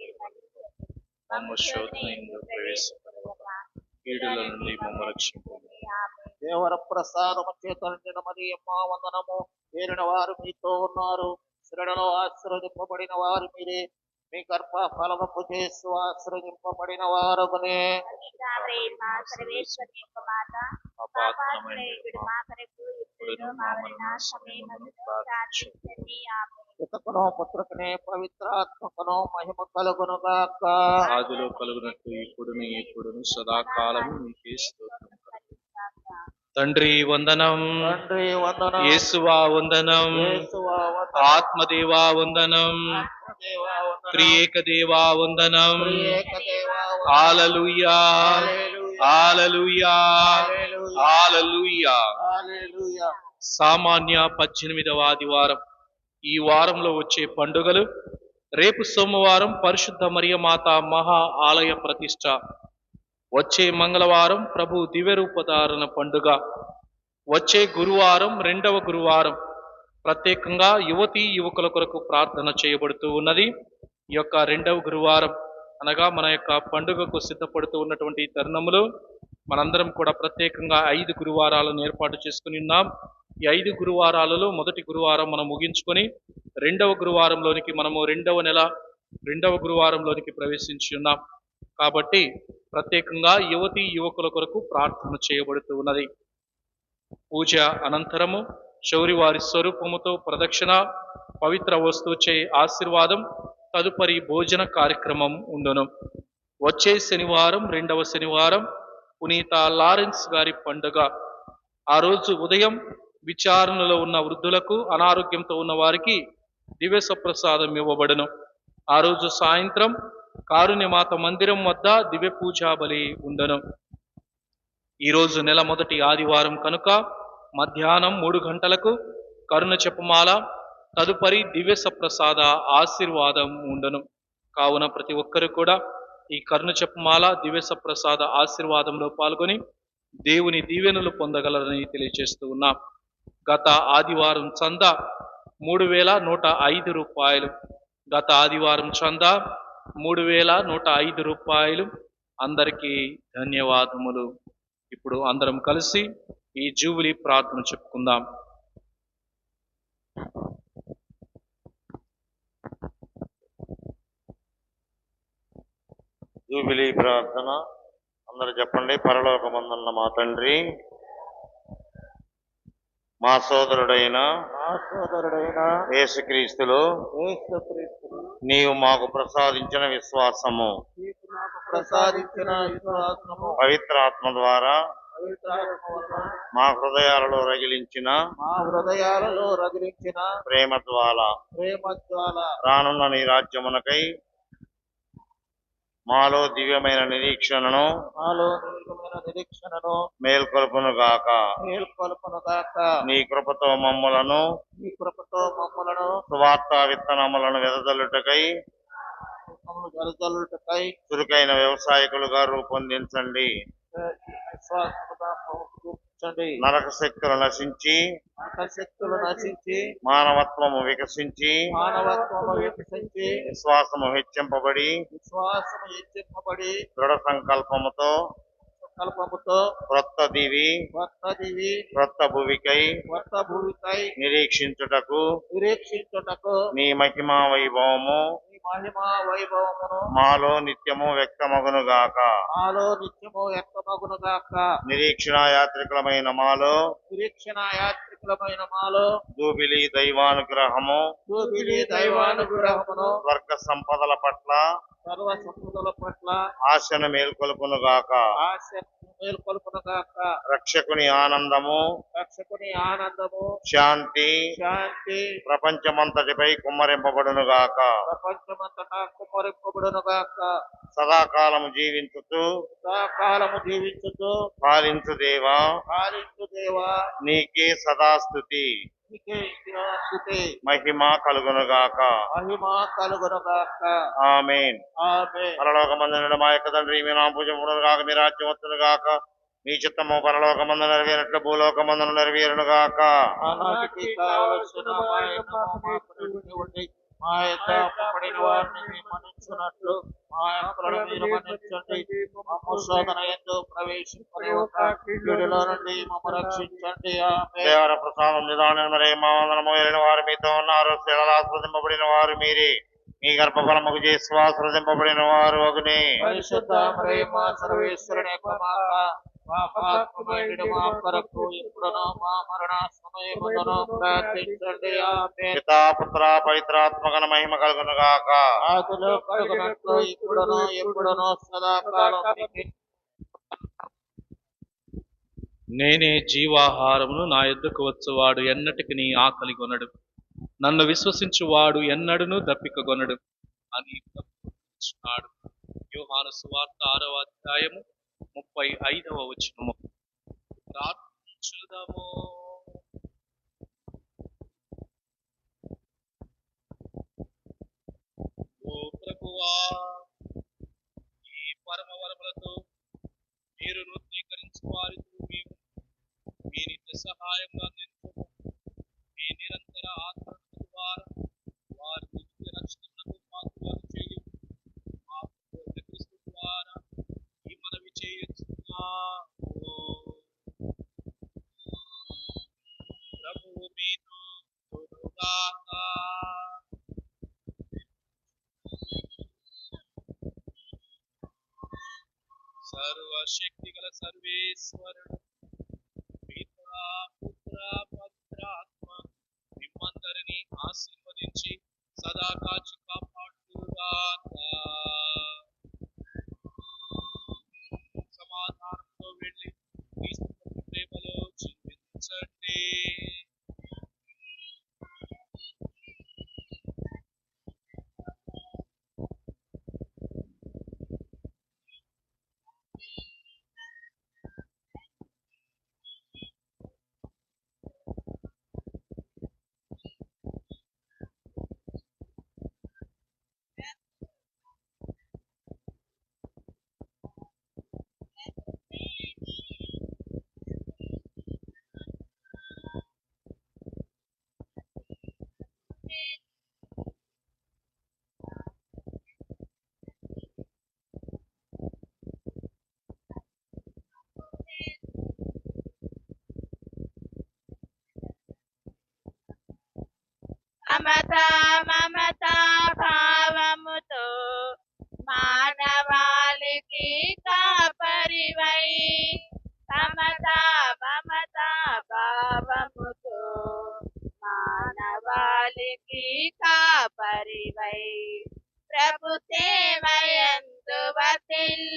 మమ్మ శోధన ఎందు ప్రవేశపెట్టవద్దు. కీడుల నుండి మమ్మ రక్షించండి. దేవర ప్రసాదము చేత నిండిన మరియమ్మ వందనము. ఏరిన వారు మీతో ఉన్నారు, స్త్రీలలో ఆశీర్వదింపబడిన వారు మీరే, మీ గర్భ ఫలము చేస్తూ ఆశ్రయింపబడిన వారమునే. మా సర్వేశ్వరి యొక్క మాత పాపాత్ములైన మా కొరకు ఇప్పుడును మా మరణ సమయమందును ప్రార్థించండి. ఆమేన్. పితకును పుత్రుకునే పవిత్రాత్మకును మహిమ కలుగునుగాక. ఆదిలో కలుగునట్టు ఇప్పుడును ఎప్పుడును సదాకాలము మీకే స్తోత్రం. తండ్రి వందనం, తండ్రి వందనం, యేసువా వందనం, యేసువా వందనం, ఆత్మదేవా వందనం, ఆత్మదేవా వందనం, త్రియేక దేవా వందనం. త్రియేక దేవా వందనం. హల్లెలూయా, హల్లెలూయా, హల్లెలూయా. హల్లెలూయా. సామాన్య 18వ ఆదివారం. ఈ వారంలో వచ్చే పండుగలు: రేపు సోమవారం పరిశుద్ధ మరియమాత మహా ఆలయ ప్రతిష్ట, వచ్చే మంగళవారం ప్రభు దివ్యరూపధారణ పండుగ, వచ్చే గురువారం 2వ గురువారం ప్రత్యేకంగా యువతీ యువకుల కొరకు ప్రార్థన చేయబడుతూ ఉన్నది. ఈ యొక్క 2వ గురువారం అనగా మన యొక్క పండుగకు సిద్ధపడుతూ ఉన్నటువంటి ఈ తరుణములో మనందరం కూడా ప్రత్యేకంగా 5 గురువారాలను ఏర్పాటు చేసుకుని ఉన్నాం. ఈ 5 గురువారాలలో మొదటి గురువారం మనం ముగించుకొని 2వ గురువారంలోనికి మనము 2వ నెల 2వ గురువారంలోనికి ప్రవేశించి ఉన్నాం. కాబట్టి ప్రత్యేకంగా యువతీ యువకుల కొరకు ప్రార్థన చేయబడుతూ ఉన్నది. పూజ అనంతరము శౌరివారి స్వరూపముతో ప్రదక్షిణ, పవిత్ర వస్తువుచే ఆశీర్వాదం, తదుపరి భోజన కార్యక్రమం ఉండును. వచ్చే శనివారం 2వ శనివారం పునీత లారెన్స్ గారి పండుగ. ఆ రోజు ఉదయం విచారణలో ఉన్న వృద్ధులకు, అనారోగ్యంతో ఉన్న వారికి దివ్య సప్రసాదం ఇవ్వబడును. ఆ రోజు సాయంత్రం కారుణ్యమాత మందిరం వద్ద దివ్య పూజా బలి ఉండను. ఈరోజు నెల మొదటి ఆదివారం కనుక మధ్యాహ్నం 3 గంటలకు కరుణ జపమాల, తదుపరి దివ్య సప్రసాద ఆశీర్వాదం ఉండను. కావున ప్రతి ఒక్కరు కూడా ఈ కరుణ జపమాల, దివ్య సప్రసాద ఆశీర్వాదంలో పాల్గొని దేవుని దీవెనలు పొందగలరని తెలియజేస్తూ ఉన్నాం. గత ఆదివారం చందా 3,105 రూపాయలు. గత ఆదివారం చందా 3,105 రూపాయలు. అందరికీ ధన్యవాదములు. ఇప్పుడు అందరం కలిసి ఈ జూబిలీ ప్రార్థన చెప్పుకుందాం. జూబిలీ ప్రార్థన అందరూ చెప్పండి. పరలోకమందున్న మా తండ్రి, మా సోదరుడైన యేసుక్రీస్తులో నీవు మాకు ప్రసాదించిన విశ్వాసము ప్రసాదించిన విశ్వాసము పవిత్రాత్మ ద్వారా పవిత్రాత్మ వలన మా హృదయాలలో రగిలించిన మా హృదయాలలో రగిలించిన ప్రేమ ద్వారా ప్రేమ జ్వాల రానున్న నీ రాజ్యమునకై మాలో దివ్యమైన నిరీక్షణను మాలో నిలువైన నిరీక్షణను మేల్కొల్పును గాక. మేల్కొల్పును గాక. నీ కృపతో మమ్ములను నీ కృపతో మమ్మలను సువార్తా విత్తనములను వెదజల్లుటకై మమ్మల్ని వెదజల్లుటకై చురుకైన వ్యవసాయకులుగా రూపొందించండి. విశ్వాసముగా చూపించండి. నరక శక్తులు నశించి శక్తులు నశించి మానవత్వము వికసించి మానవత్వము వికసించి విశ్వాసము హెచ్చింపబడి విశ్వాసము హెచ్చింపబడి దృఢ సంకల్పముతో కల్పముతో క్రొత్త దివి కొత్త దివి క్రొత్త భువికై కొత్త భూమికై నిరీక్షించుటకు నిరీక్షించుటకు నీ మహిమా వైభవము నీ మహిమా వైభవమును మాలో నిత్యము వ్యక్తమగును గాక. మాలో నిత్యము వ్యక్తమగును గాక. నిరీక్షణ యాత్రికులమైన మాలో నిరీక్షణ యాత్రికులమైన మాలో జూబిలీ దైవానుగ్రహము జూబిలీ దైవానుగ్రహమును స్వర్గ సంపదల పట్ల సర్వ సంపదల పట్ల ఆశను మేల్కొల్పును గాక. ఆశ మేల్కొల్పును గాక. రక్షకుని ఆనందము రక్షకుని ఆనందము శాంతి శాంతి ప్రపంచమంతటిపై కుమ్మరింపబడును గాక. ప్రపంచమంతటా కుమ్మరింపబడును గాక. సదాకాలము జీవించుతూ సదాకాలము జీవించుతూ పాలించు దేవా పాలించు దేవా నీకే సదాస్తుతి నీకే స్తుతి మహిమ కలుగును గాక. మహిమ కలుగును గాక. ఆమేన్. ఆమేన్. పరలోకమందున మా యొక్క తండ్రి మీ నామం పూజింపబడును గాక. మీ రాజ్యం వచ్చును గాక. మీ చిత్తము పరలోకమందు నెరవేరినట్లు భూలోకమందున నెరవేరును గాక. ఆనాటికి కావలసిన మా యొక్క మాకు నేర్పివ్వండి. మా యొక్క అప్పుపడిన వారిని మేము మన్నించున్నట్లు మా అప్పులను మీరు మన్నించండి. మమ్ము శోధన యందు ప్రవేశింపనివ్వక కీడులో నుండి మమ్ము రక్షించండి. ఆమేన్. దేవర ప్రసాదం నిదానం మరే మా వందనము వెళ్ళిన వారు మీతో ఉన్నారు. శిలలు ఆస్వాదింపబడిన వారు మీరే. మీ గర్భఫలముకు చేసి ఆస్వాదింపబడిన వారు అగునే. పరిశుద్ధ మరియమ్మ సర్వేశ్వరుని యొక్క మాత పాపాత్మమైన మా కొరకు ఇప్పుడును మా మరణ సమయమును ప్రార్థించండి. ఆమేన్. పితా పుత్ర పవిత్రాత్మకన మహిమ కలుగును గాక. ఆదిలో కలుగునట్లు ఇప్పుడును ఎప్పుడును సదాకాలం నేనే జీవాహారమును, నా యొద్దకు వచ్చువాడు ఎన్నటికి నీ ఆకలి కొనడు, నన్ను విశ్వసించువాడు ఎన్నడును దప్పికగొనడు అని ప్రభువు. యోహాను సువార్త 6వ అధ్యాయము 35వ వచనము. ప్రార్థించుదాము. ఓ ప్రభువా, ఈ పరమవరములతో మీరు నూతనీకరించు వారితో మేము మీ నిత్య సహాయంగా నిలుచుము. మీ నిరంతర ఆత్మ ద్వారా వారి నిత్య రక్షణకు పాత్రలు చేయు. మా ప్రభువైన క్రీస్తు ద్వారా ఈ మనవి చేయుచున్నాము. ప్రభువు మీతో తోడుగాక. సర్వశక్తి గల సర్వేశ్వరుడు పితా పుత్ర పవిత్రాత్మ మిమ్మందరినీ ఆశీర్వదించి సదా కాచి కాపాడుగాక. సమాధానంతో వెళ్ళి క్రీస్తు ప్రేమలో జీవించండి. మమత భావముతో మానవాళికి కాపరివై, మమత భావముతో మానవాళికి కాపరివై, ప్రభు సేవయందు వర్ధిల్ల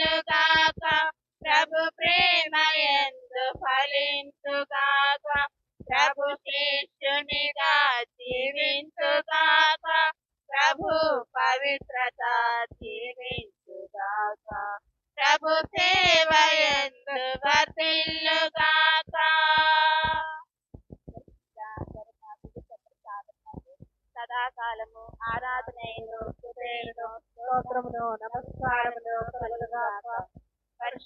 చెలింతుగా